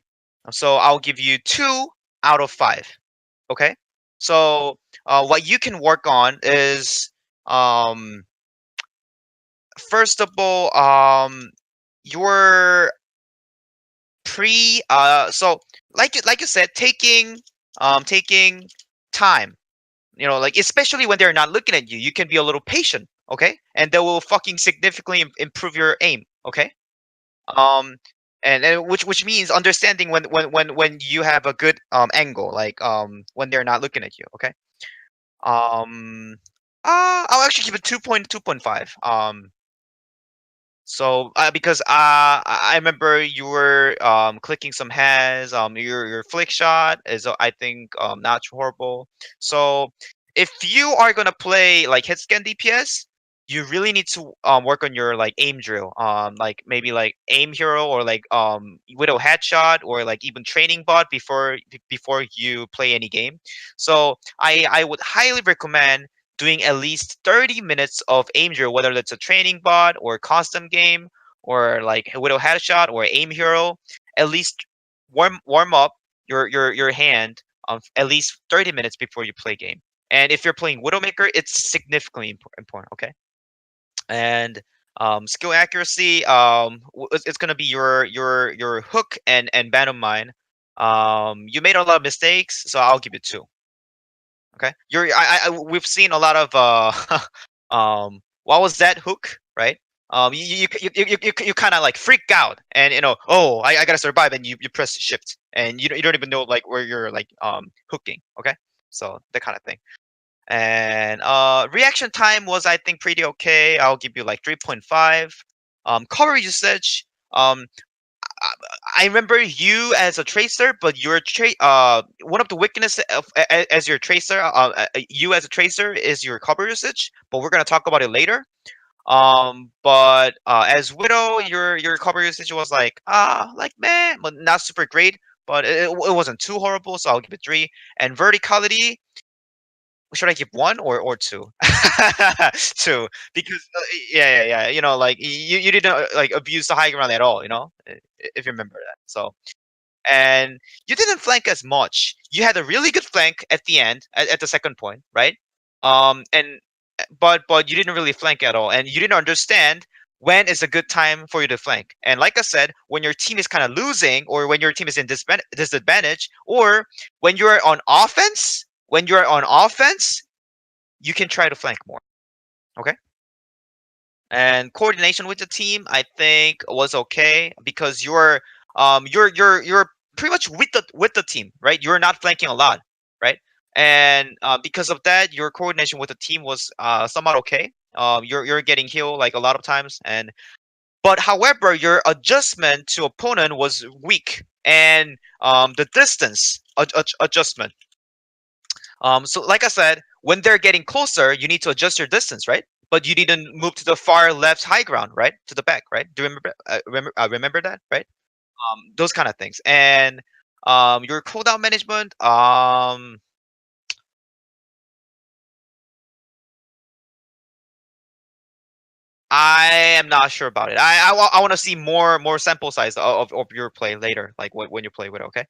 S1: So I'll give you 2 out of 5. Okay. So what you can work on is first of all your so like you said, taking time, like especially when they're not looking at you, you can be a little patient. Okay, and that will fucking significantly improve your aim. Okay. And which means understanding when you have a good angle, like when they're not looking at you. Okay. I'll actually give it 2.5. So because I remember you were clicking some has your flick shot is I think not horrible. So if you are gonna play like hit scan DPS, you really need to work on your like aim drill. Like maybe like aim hero or like widow headshot or like even training bot before you play any game. So I would highly recommend doing at least 30 minutes of aim drill, whether that's a training bot or custom game or like a widow headshot or aim hero. At least warm up your hand at least 30 minutes before you play game. And if you're playing Widowmaker, it's significantly important. Okay. And skill accuracy, it's gonna be your hook and Bantam Mine. You made a lot of mistakes, so I'll give you 2. Okay. We've seen a lot of what was that hook, right? You kind of like freak out and oh I gotta survive, and you press shift and you don't even know like where you're like hooking. Okay. So that kind of thing. And reaction time was, I think, pretty okay. I'll give you like 3.5. Cover usage, I, I remember you as a tracer, but one of the weaknesses as your tracer, you as a tracer is your cover usage, but we're gonna talk about it later. But as Widow, your cover usage was like like man, but not super great, but it wasn't too horrible, so I'll give it 3. And verticality, should I give 1 or 2? 2, because yeah. Like you didn't like abuse the high ground at all. If you remember that. So, and you didn't flank as much. You had a really good flank at the end, at the second point, right? And but you didn't really flank at all, and you didn't understand when is a good time for you to flank. And like I said, when your team is kind of losing, or when your team is in disadvantage, or when you're on offense, you can try to flank more. Okay. And coordination with the team, I think, was okay because you're pretty much with the team, right? You're not flanking a lot, right? And because of that, your coordination with the team was somewhat okay. You're getting healed like a lot of times, but however, your adjustment to opponent was weak, and the distance adjustment. So like I said, when they're getting closer, you need to adjust your distance, right? But you didn't move to the far left high ground, right? To the back, right? Do you remember that, right? Those kind of things. And your cooldown management, I am not sure about it. I want to see more sample size of your play later, like when you play with it, okay?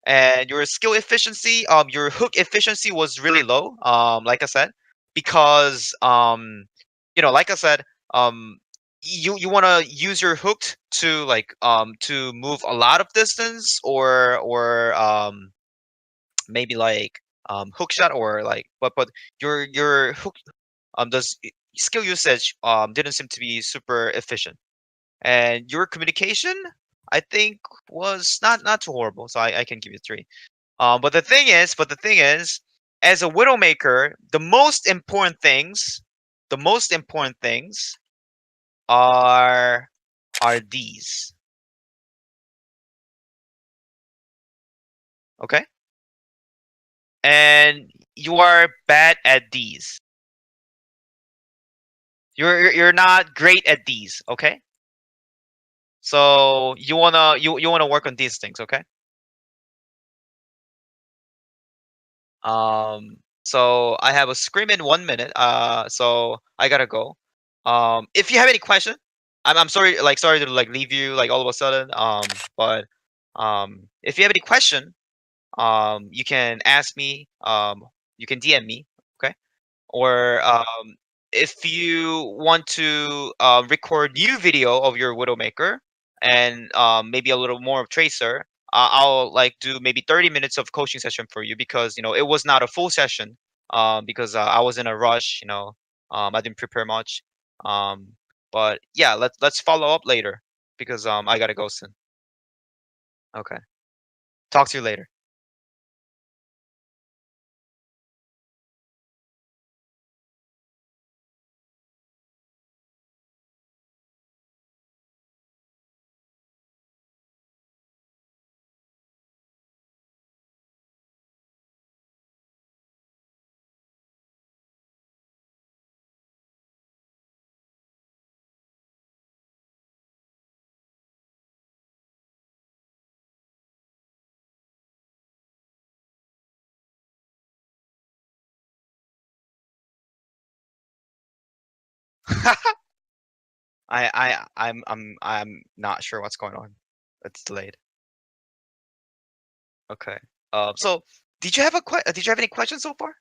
S1: And your skill efficiency, your hook efficiency was really low. Like I said, because like I said, you want to use your hook to like to move a lot of distance, or maybe like hook shot, or like but your hook does skill usage didn't seem to be super efficient. And your communication, I think, was not too horrible, so I can give you 3. But the thing is, as a Widowmaker, the most important things are these. Okay, and you are bad at these. You're not great at these. Okay, so you wanna work on these things. Okay. So I have a scream in 1 minute. So I gotta go. If you have any question, I'm sorry, sorry to like leave you like all of a sudden. But if you have any question, you can ask me. You can DM me. Okay. Or if you want to record new video of your Widowmaker, and maybe a little more of Tracer, I'll like do maybe 30 minutes of coaching session for you, because it was not a full session, because I was in a rush. I didn't prepare much. Um, but yeah, let's follow up later, because I gotta go soon. Okay, talk to you later. I'm not sure what's going on. It's delayed. Okay. So did you have any questions so far?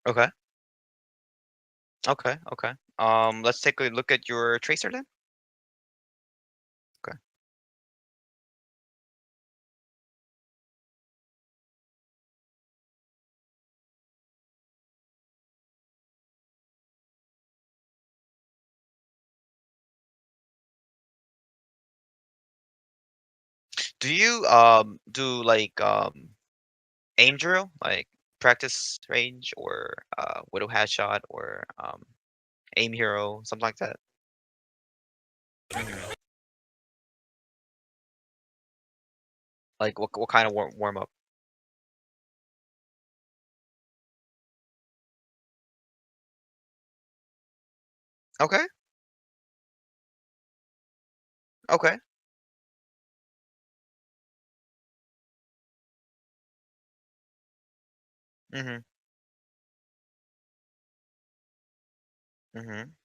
S1: Okay. Okay. Okay. Let's take a look at your tracer then. Okay. Do you do like aim drill, like practice range or widow headshot or aim hero, something like that? Like what kind of warm up? Okay. Okay. Mhm. Mhm.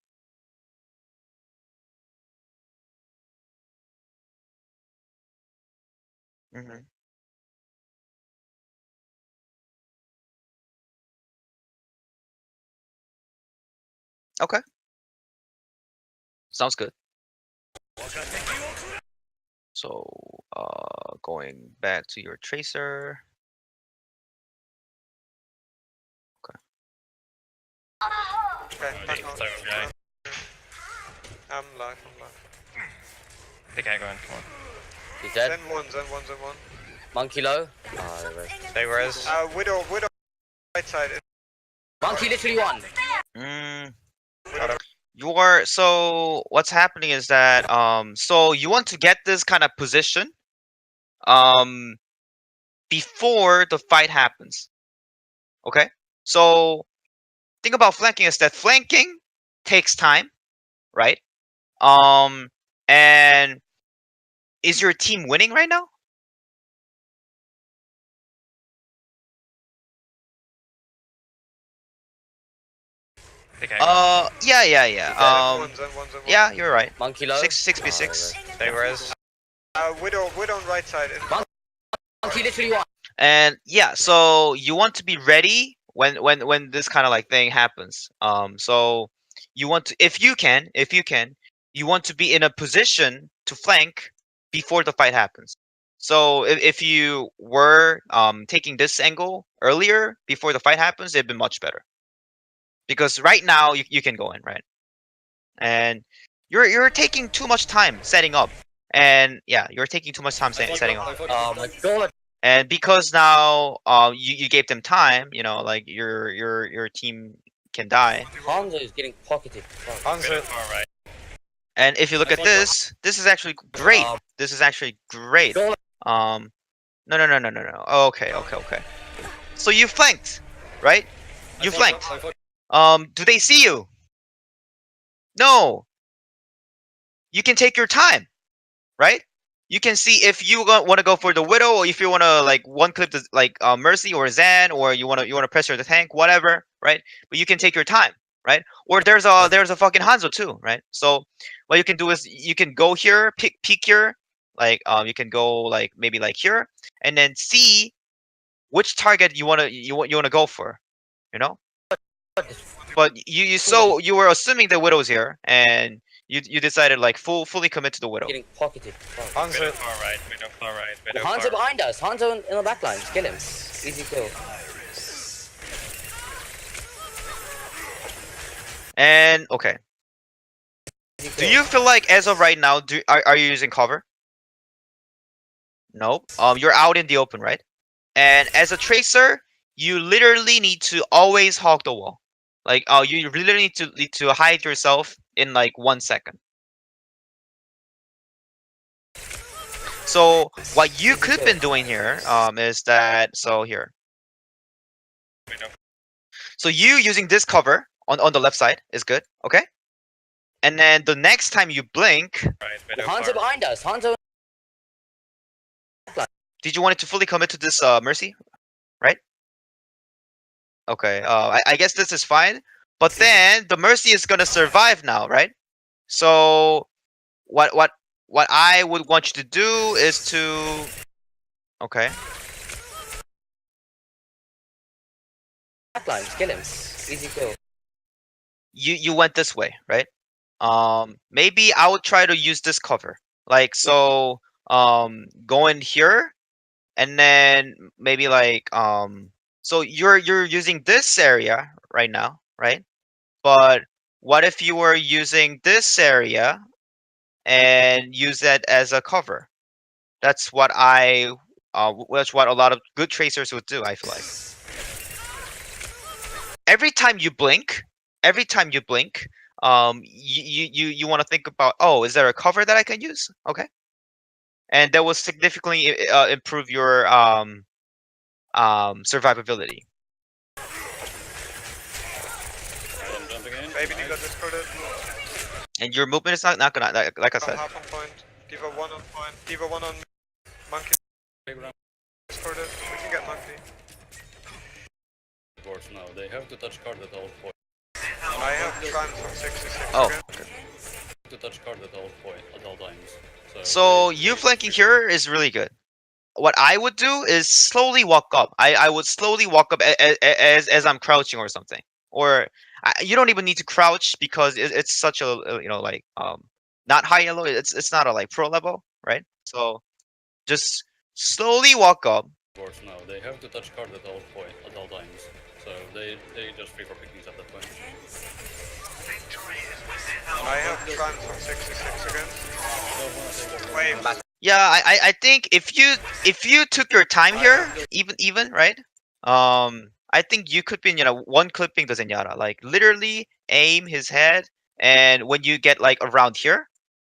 S1: Mhm. Okay. Sounds good. So, going back to your tracer.
S2: Okay, back
S4: Alright,
S2: on.
S4: so behind.
S2: I'm live, I'm live.
S4: Big guy going, come on.
S3: He's dead.
S2: Zen 1, Zen 1, Zen 1.
S3: Monkey low. Ah, there was.
S6: They res.
S2: Widow, right side.
S3: Monkey literally won.
S1: Mm,
S2: Widow.
S1: so what's happening is that so you want to get this kind of position before the fight happens. Okay? So thing about flanking is that flanking takes time, right? And is your team winning right now?
S4: Big guy.
S1: Yeah.
S2: Zen 1, Zen 1, Zen 1.
S1: Yeah, you're right.
S3: Monkey low.
S1: 6v6.
S6: They res.
S2: Widow on right side.
S3: Monkey literally won.
S1: And yeah, so you want to be ready when this kind of like thing happens. So you want to, if you can, you want to be in a position to flank before the fight happens. So if you were taking this angle earlier before the fight happens, it'd been much better. Because right now you can go in, right? And you're taking too much time setting up. And yeah, you're taking too much time setting up.
S3: Oh my god.
S1: And because now you gave them time, you know, like your team can die.
S3: Hanzo is getting pocketed. Fuck.
S4: Bit
S6: Hanzo.
S4: of far right.
S1: And if you look at this is actually great. This is actually great.
S3: Go.
S1: No. Oh, okay. So you flanked, right? You flanked. Do they see you? No. You can take your time, right? You can see if you want to go for the widow, or if you want to like one clip the like Mercy or Zan, or you want to pressure the tank, whatever, right? But you can take your time, right? Or there's a fucking Hanzo too, right? So what you can do is you can go here, peek here, like you can go like maybe like here, and then see which target you want to go for, you know. But you were assuming the widow's here, and you decided like fully commit to the widow.
S3: Getting pocketed. Fuck.
S4: Bit
S6: Hanzo.
S4: of far right, bit of far right, bit of
S3: Hanzo
S4: far
S3: behind us. Hanzo in the back line. Just kill him. Easy kill.
S1: And okay,
S3: Easy
S1: do
S3: kill.
S1: you feel like as of right now, are you using cover? Nope. You're out in the open, right? And as a tracer, you literally need to always hog the wall. Like, you literally need to hide yourself in like 1 second. So what you could been doing here, is that here.
S4: bit of
S1: So you using this cover on the left side is good, okay? And then the next time you blink,
S4: right, bit of
S3: Hanzo
S4: far
S3: behind us. Hanzo.
S1: did you want it to fully commit to this Mercy? Okay. I guess this is fine. But then the Mercy is gonna survive now, right? So what I would want you to do is to. Okay.
S3: Backline, kill him. Easy kill.
S1: You went this way, right? Maybe I would try to use this cover. Like so go in here and then maybe like so you're using this area right now, right? But what if you were using this area and use that as a cover? That's what that's what a lot of good tracers would do, I feel like. Every time you blink, you want to think about, oh, is there a cover that I can use? Okay. And that will significantly improve your survivability.
S5: I'm jumping in.
S2: Baby D got discorded.
S1: And your movement is not gonna like I
S2: I'm
S1: said.
S2: half on point. Diva 1 on point. Diva 1 on Monkey
S5: Big round.
S2: discorded. We can get Monkey.
S5: Boards now. They have to touch card at all points.
S2: I have trans on 66
S1: Oh,
S2: again.
S1: okay.
S5: To touch card at all times.
S1: So you flanking here is really good. What I would do is slowly walk up. I would slowly walk up as I'm crouching or something. Or you don't even need to crouch because it's such a like not high yellow. It's not a like pro level, right? So just slowly walk up.
S5: Boards now. They have to touch card at all times. So they just prefer picking at that point.
S2: I have trans on 66 again.
S5: Don't wanna take that
S2: Wave.
S5: round.
S1: Yeah, I think if you took your time here, even right, I think you could be one clipping the Zenyatta, like literally aim his head, and when you get like around here,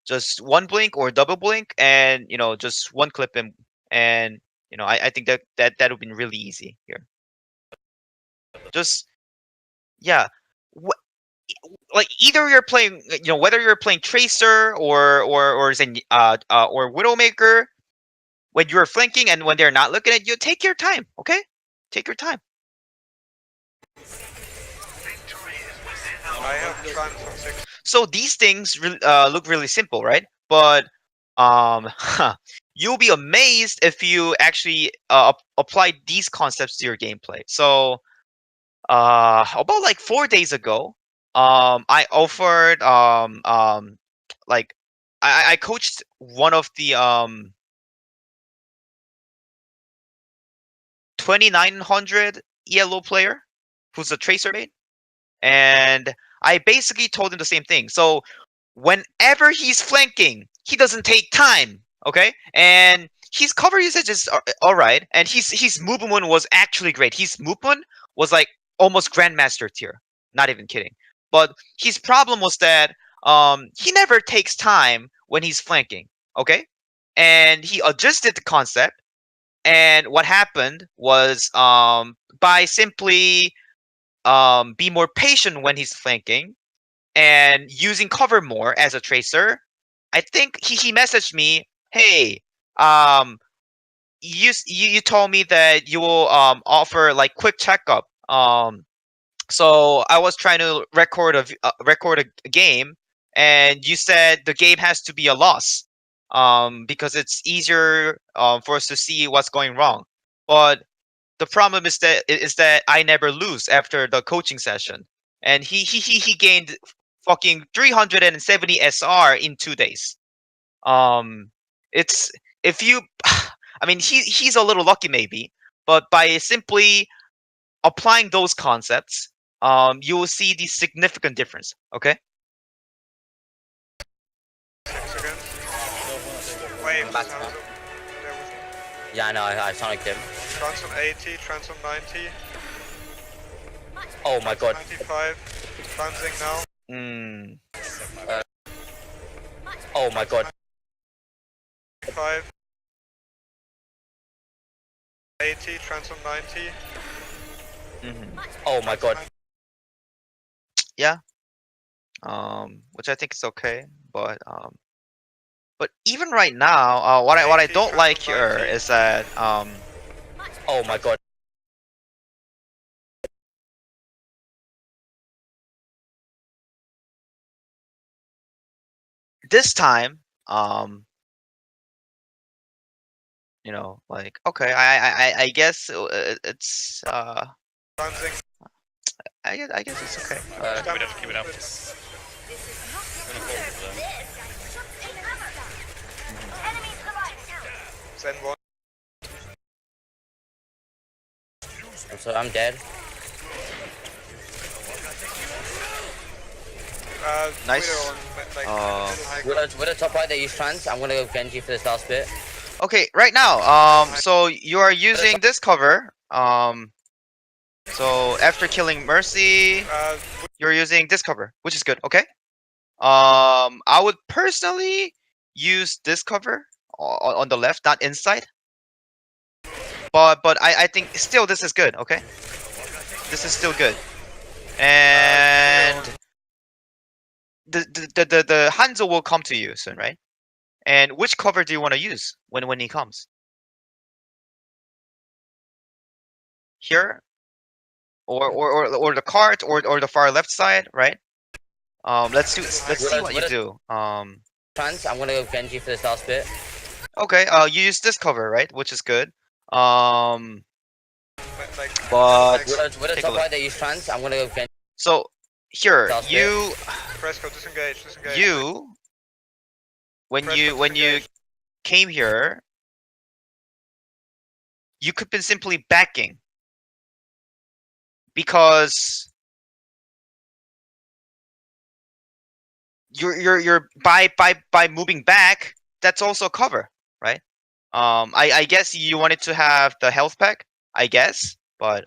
S1: just one blink or double blink, and just one clip him, and I think that would be really easy here. Just yeah, like either you're playing, whether you're playing Tracer or Zen or Widowmaker, when you're flanking and when they're not looking at you, take your time, okay? Take your time.
S2: I have trans on 6.
S1: So these things look really simple, right? But you'll be amazed if you actually apply these concepts to your gameplay. So about like 4 days ago, I offered like I coached one of the 2900 ELO player who's a tracer mate, and I basically told him the same thing. So whenever he's flanking, he doesn't take time, okay? And his cover usage is all right, and his movement was actually great. His movement was like almost grandmaster tier, not even kidding. But his problem was that he never takes time when he's flanking, okay? And he adjusted the concept, and what happened was by simply be more patient when he's flanking and using cover more as a tracer, I think he messaged me, hey, you told me that you will offer like quick checkup. So I was trying to record a game, and you said the game has to be a loss, because it's easier for us to see what's going wrong. But the problem is that I never lose after the coaching session, and he gained fucking 370 SR in 2 days. It's if you, I mean he's a little lucky maybe, but by simply applying those concepts, you will see the significant difference. Okay.
S2: 6 again.
S5: Don't wanna take that round.
S2: Wave.
S3: Back
S2: Trans
S3: now.
S2: on- there with me.
S3: Yeah, I know. I sonic him.
S2: Trans on 80. Trans on 90.
S3: Oh my god.
S2: 95. Transing now.
S1: Mm.
S3: Oh my god.
S2: 5. 80. Trans on 90.
S1: Mhm.
S3: Oh my god.
S1: Which I think is okay, but even right now, what I don't like here is that
S3: Oh my god.
S1: this time, you know, like okay, I guess it's
S2: Bouncing.
S1: I guess it's okay.
S4: Keep it up, keep it up.
S5: I'm gonna forward them.
S2: Zen 1.
S3: So I'm dead.
S1: Nice.
S2: Widow on, like, middle high ground.
S3: With a top right, they use trans. I'm gonna go Genji for this last bit.
S1: Okay, right now, so you are using this cover. So after killing Mercy, you're using this cover, which is good. Okay. I would personally use this cover on the left, not inside. But I think still this is good. Okay. This is still good. And the Hanzo will come to you soon, right? And which cover do you want to use when he comes? Here, or the cart, or the far left side, right? Let's see what you do.
S3: Trans. I'm gonna go Genji for this last bit.
S1: Okay. You use this cover, right? Which is good.
S2: Like,
S1: But
S3: With a
S1: Take a
S3: top
S1: look.
S3: right, they use trans. I'm gonna go Genji.
S1: so here
S3: Last bit.
S1: you
S2: Fresco, disengage, disengage.
S1: when
S2: Fresco,
S1: you
S2: disengage.
S1: came here, you could be simply backing because you're by moving back. That's also a cover, right? I guess you wanted to have the health pack, I guess, but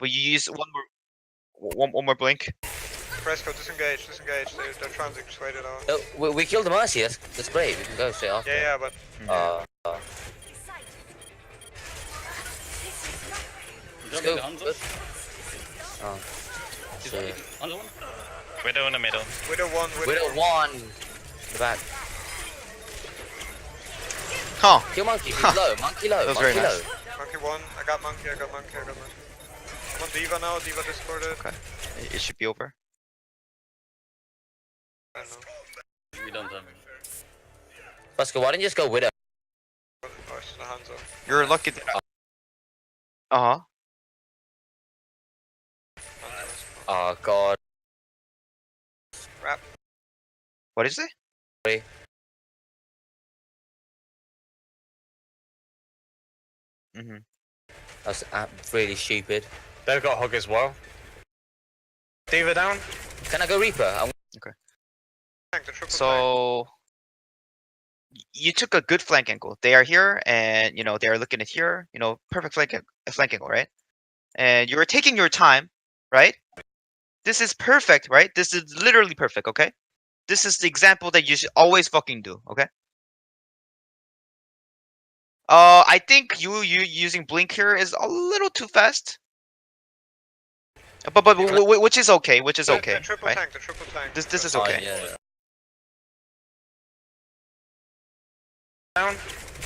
S1: you use one more blink.
S2: Fresco, disengage, disengage. They're transiting straight it out.
S3: Oh, we killed the Mercy. That's great. We can go straight after.
S2: Yeah, yeah, but
S5: Jump
S3: go.
S5: into Hanzo.
S3: Oh.
S5: He's
S3: Shit.
S5: Hanzo one.
S4: Widow in the middle.
S2: Widow 1,
S3: Widow one. The back.
S1: Huh.
S3: Kill Monkey. He's
S1: Huh.
S3: low. Monkey low.
S1: That was
S3: Monkey
S1: very nice.
S3: low.
S2: Monkey 1. I got monkey, I got monkey, I got monkey. I'm on Diva now, Diva discorded.
S1: Okay. It should be over.
S2: I don't know.
S5: We don't have him.
S3: Fresco, why didn't you just go Widow?
S2: Oh, it's the Hanzo.
S1: You're lucky. Uh-huh.
S3: Oh god.
S2: Wrap.
S1: What did you say?
S3: Sorry.
S1: Mm-hmm.
S3: That's really stupid.
S6: They've got Hug as well. Diva down.
S3: Can I go Reaper?
S2: Tank, the triple tank.
S1: So you took a good flank angle. They are here, and you know they are looking at here. You know, perfect flank angle, right? And you are taking your time, right? This is perfect, right? This is literally perfect. Okay, this is the example that you should always fucking do. Okay. I think you using blink here is a little too fast. But which is okay. Which is
S2: The
S1: okay,
S2: triple
S1: right?
S2: tank, the triple tank.
S1: This is
S3: Oh,
S1: okay.
S3: yeah.
S6: Down.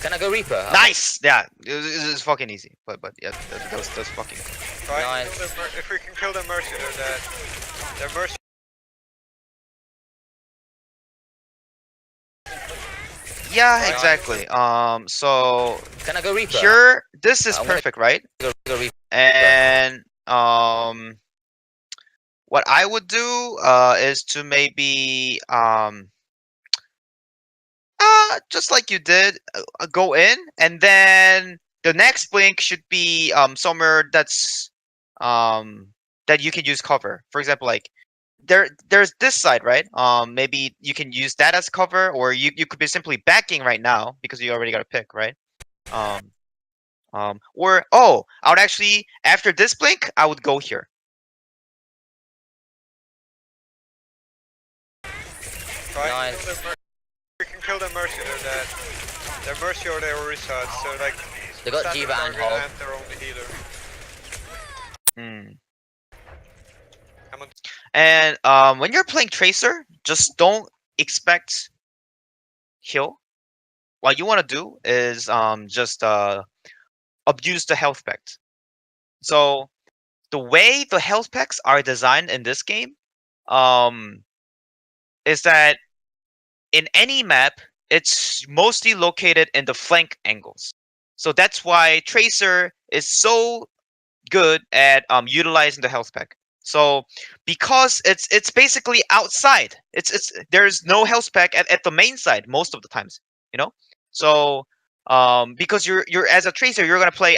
S3: Can I go Reaper?
S1: Nice. Yeah, it's fucking easy. But yeah, that was fucking.
S2: Right,
S3: Nice.
S2: kill their if we can kill their Mercy, they're dead. Their Mercy.
S1: Yeah,
S3: Right.
S1: exactly. So
S3: Can I go Reaper?
S1: here, this is
S3: I'm gonna-
S1: perfect, right?
S3: Go Reaper.
S1: And what I would do is to maybe just like you did, go in, and then the next blink should be somewhere that's that you can use cover. For example, like there's this side, right? Maybe you can use that as cover, or you could be simply backing right now because you already got a pick, right? Or I would actually, after this blink, I would go here.
S2: Right,
S3: Nice.
S2: kill their we can kill their Mercy, they're dead. Their Mercy or their Orisa, so like.
S3: They got
S2: standard
S3: Diva and
S2: target
S3: Hog.
S2: and their only healer.
S1: Hmm.
S2: I'm on
S1: And when you're playing Tracer, just don't expect heal. What you want to do is just abuse the health packs. So the way the health packs are designed in this game is that in any map, it's mostly located in the flank angles. So that's why Tracer is so good at utilizing the health pack. So because it's basically outside. It's there's no health pack at the main side most of the times, you know? So because you're as a Tracer, you're gonna play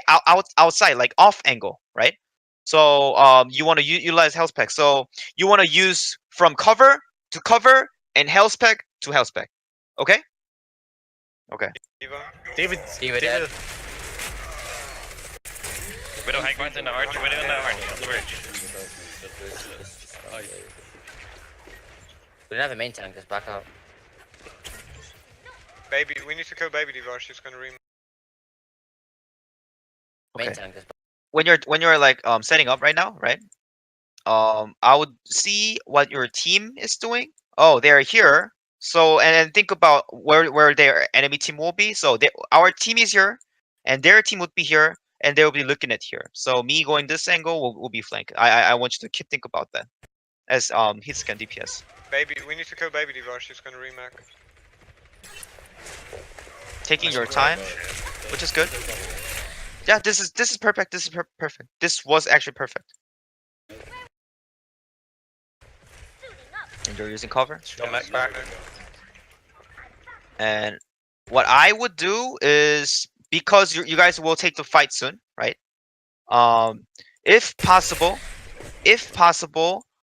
S1: outside, like off angle, right? So you want to utilize health pack. So you want to use from cover to cover and health pack to health pack. Okay? Okay.
S2: D.Va.
S6: David.
S3: D.Va dead.
S4: Widow high ground in the arch. Widow in the arch on the bridge.
S3: We don't have a main tank, just back up.
S2: Baby, we need to kill Baby D.Va. She's gonna remake.
S3: Main
S1: Okay.
S3: tank, just
S1: When you're like setting up right now, right? I would see what your team is doing. Oh, they're here. So and then think about where their enemy team will be. So our team is here, and their team would be here, and they'll be looking at here. So me going this angle will be flank. I want you to think about that as hitscan DPS.
S2: Baby, we need to kill Baby D.Va. She's gonna remake.
S1: Taking your time, which is good. Yeah, this is perfect. This is perfect. This was actually perfect. And you're using cover.
S6: Got mech back.
S1: And what I would do is, because you guys will take the fight soon, right? If possible,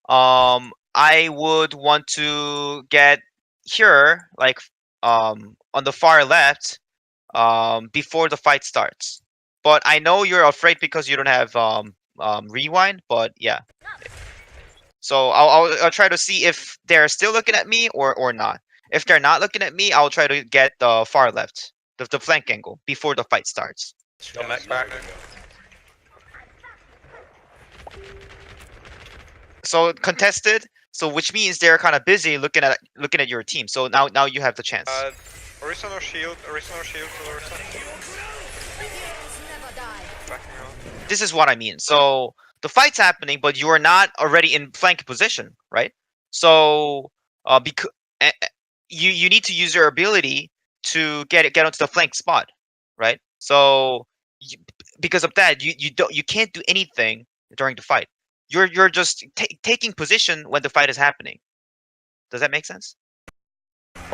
S1: I would want to get here, like on the far left, before the fight starts. But I know you're afraid because you don't have rewind. But yeah. So I'll try to see if they're still looking at me or not. If they're not looking at me, I'll try to get the far left, the flank angle before the fight starts.
S6: Got mech back.
S1: So contested. So which means they're kind of busy looking at your team. So now you have the chance.
S2: Orisa no shield. Orisa no shield to Orisa. Backing out.
S1: This is what I mean. So the fight's happening, but you are not already in flank position, right? So because you need to use your ability to get onto the flank spot, right? So because of that, you can't do anything during the fight. You're just taking position when the fight is happening. Does that make sense?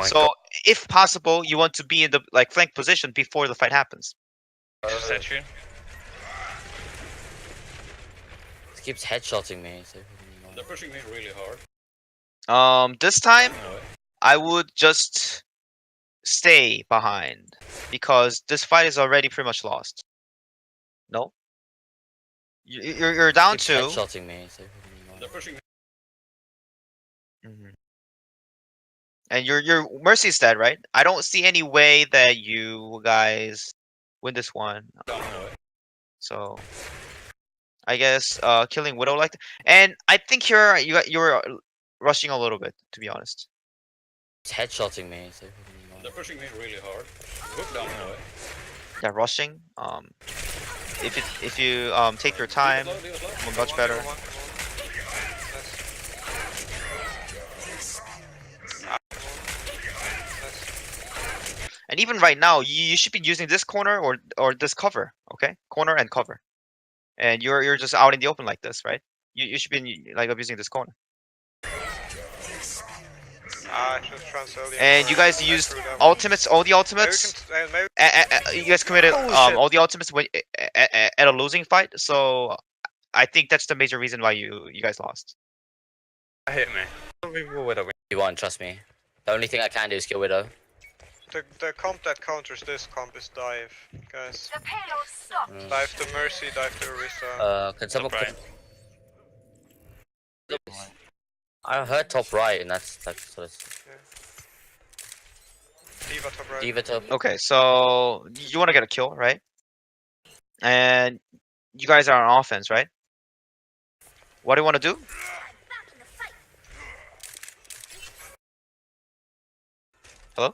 S1: So if possible, you want to be in the flank position before the fight happens.
S4: Statue.
S3: It keeps headshotting me. So
S5: They're pushing me really hard.
S1: This time
S5: No way.
S1: I would just stay behind because this fight is already pretty much lost. No, you're down
S3: keeps
S1: 2.
S3: headshotting me. So
S5: They're pushing me.
S1: Mhm. And your Mercy is dead, right? I don't see any way that you guys win this one.
S5: No way.
S1: So I guess killing Widow like that. And I think here you're rushing a little bit, to be honest.
S3: it's headshotting me. So
S5: They're pushing me really hard. Hook down. No way.
S1: Yeah, rushing. If you take your time, much better. And even right now, you should be using this corner or this cover, okay? Corner and cover. And you're just out in the open like this, right? You should be like abusing this corner.
S2: Just transfer
S1: And you guys used ultimates, all the ultimates. You guys committed all the ultimates when at a losing fight. So I think that's the major reason why you guys lost.
S6: Hit me. Widow.
S3: you won't trust me. The only thing I can do is kill Widow.
S2: The comp that counters this comp is dive, guys.
S7: The payload stopped.
S2: Dive to Mercy, dive to Orisa.
S3: Can someone?
S4: Top right.
S3: I heard top right, and that's like sort of
S2: D.Va top right.
S3: D.Va top.
S1: Okay, so you want to get a kill, right? And you guys are on offense, right? What do you want to do?
S5: I'm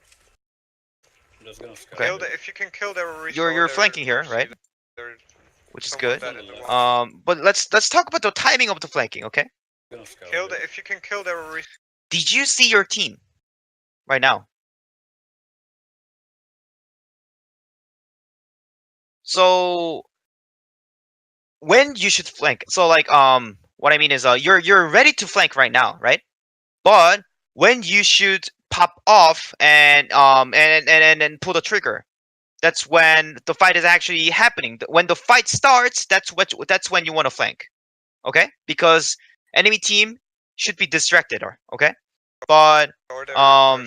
S5: just gonna scout.
S1: Okay.
S2: If you can kill their Orisa.
S1: You're
S2: or their
S1: flanking here,
S2: Mercy,
S1: right?
S2: they're
S1: Which is
S2: somewhat
S1: good.
S2: dead in the one.
S1: But let's talk about the timing of the flanking, okay?
S5: I'm gonna scout.
S2: If you can kill their Orisa.
S1: Did you see your team? right now. So when you should flank. So like what I mean is you're ready to flank right now, right? But when you should pop off and pull the trigger. That's when the fight is actually happening. When the fight starts, that's when you want to flank. Okay? Because enemy team should be distracted okay? But
S2: Or they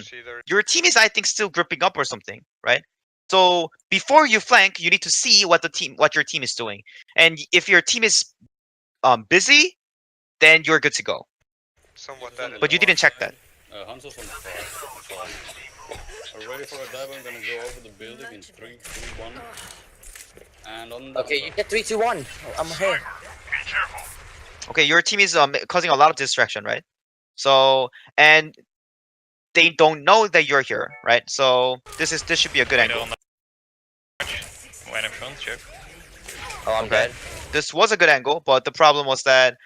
S2: see their
S1: your team is I think still gripping up or something, right? So before you flank, you need to see what your team is doing. And if your team is busy, then you're good to go.
S2: somewhat that.
S1: But you didn't check that.
S5: Hanzo's on the far. Are you ready for a dive? I'm gonna go over the building in 3, 2, 1. And on the
S3: Okay, you get 3, 2, 1. I'm here.
S1: Okay, your team is causing a lot of distraction, right? So and they don't know that you're here, right? So this should be a good
S4: Widow
S1: angle.
S4: on the arch. One in front, sure.
S3: Oh, I'm
S1: Okay.
S3: dead.
S1: This was a good angle, but the problem was that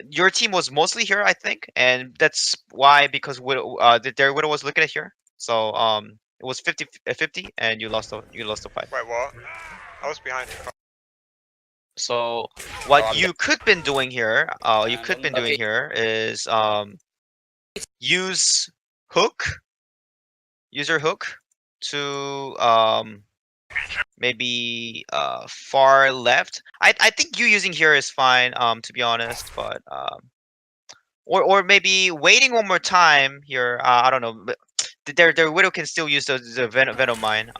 S1: your team was mostly here, I think, and that's why because their Widow was looking at here. So it was 50-50 and you lost the fight.
S2: Wait, what? I was behind you.
S1: So what
S3: I'm
S1: you could been doing here,
S3: Okay.
S1: is use your hook to maybe far left. I think you using here is fine, to be honest, but or maybe waiting one more time here. I don't know. But their Widow can still use the Venom mine.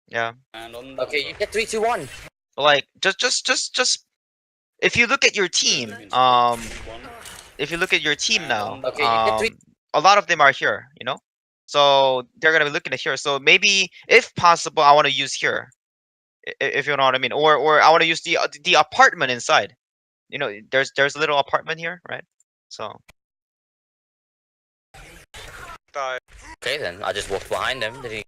S1: Yeah.
S5: and on the
S3: Okay, you get 3, 2, 1.
S1: But like just if you look at your team, if you look at your team now,
S3: Okay, you get 3.
S1: a lot of them are here, you know? So they're gonna be looking at here. So maybe if possible, I want to use here. If you know what I mean. Or I want to use the apartment inside. You know, there's a little apartment here, right? So
S2: Die.
S3: Okay, then. I just walked behind them. Did he?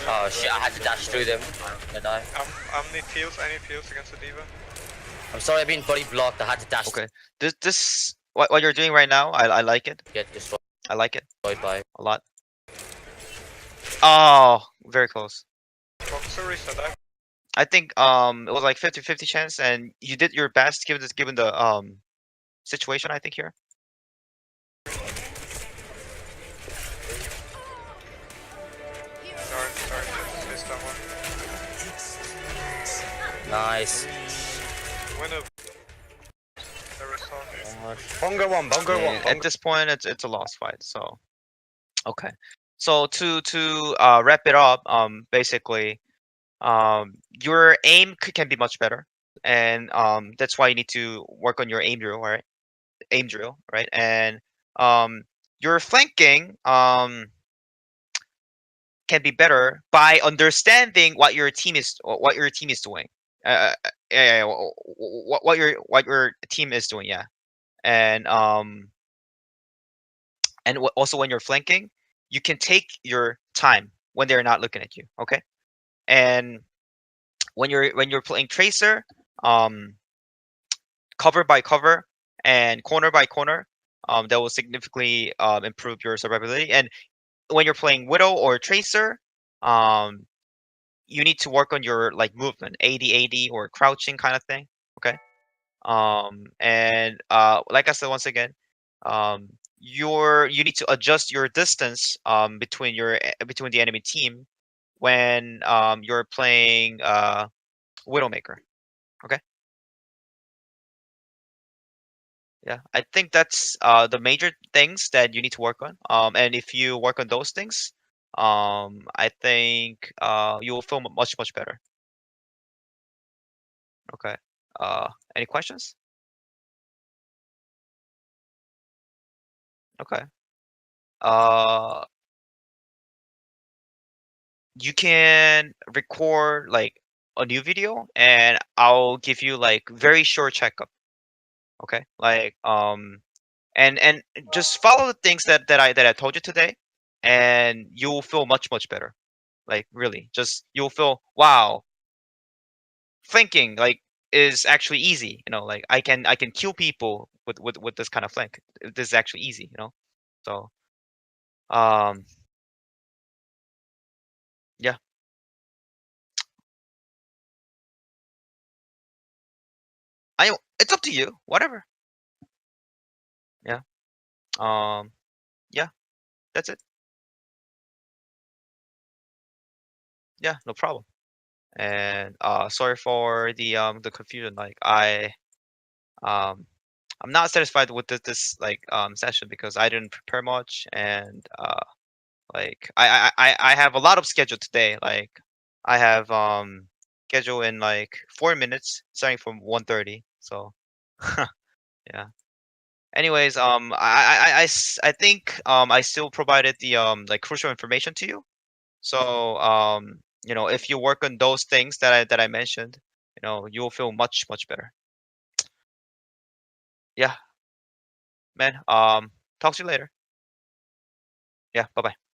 S3: Oh shit, I had to dash through them. I die.
S2: I need heals. I need heals against the diva.
S3: I'm sorry I've been body blocked. I had to dash
S1: okay. This what you're doing right now, I like it.
S3: get destroyed
S1: I like it
S3: by.
S1: a lot. Oh, very close.
S2: Focus or reset. Die.
S1: I think it was like 50-50 chance, and you did your best given the situation. I think here.
S2: Sorry, missed that one.
S3: Nice.
S2: Winner. There is all.
S6: Bongo one, bongo one.
S1: And at this point, it's a lost fight. So, okay. So to wrap it up, basically, your aim can be much better, and that's why you need to work on your aim drill, right? Aim drill, right? And your flanking can be better by understanding what your team is doing. Yeah, what your team is doing, yeah. And also when you're flanking, you can take your time when they're not looking at you, okay? And when you're playing Tracer, cover by cover and corner by corner, that will significantly improve your survivability. And when you're playing Widow or Tracer, you need to work on your like movement, AD or crouching kind of thing, okay? And like I said once again, you need to adjust your distance between the enemy team when you're playing Widowmaker. Okay. Yeah, I think that's the major things that you need to work on. And if you work on those things, I think you will feel much better. Okay. Any questions? Okay. You can record like a new video, and I'll give you like very short checkup. Okay, like and just follow the things that I told you today, and you'll feel much better. Like really, just you'll feel wow. Thinking like is actually easy. You know, like I can kill people with this kind of flank. This is actually easy. You know, so yeah. It's up to you. Whatever. Yeah. Yeah. That's it. Yeah. No problem. And sorry for the confusion. Like um I'm not satisfied with this like session because I didn't prepare much, and like I have a lot of schedule today. Like I have schedule in like 4 minutes starting from 1:30. So yeah. Anyways, I think I still provided the like crucial information to you. So you know, if you work on those things that I mentioned, you know, you'll feel much better. Yeah, man. Talk to you later. Yeah, bye bye.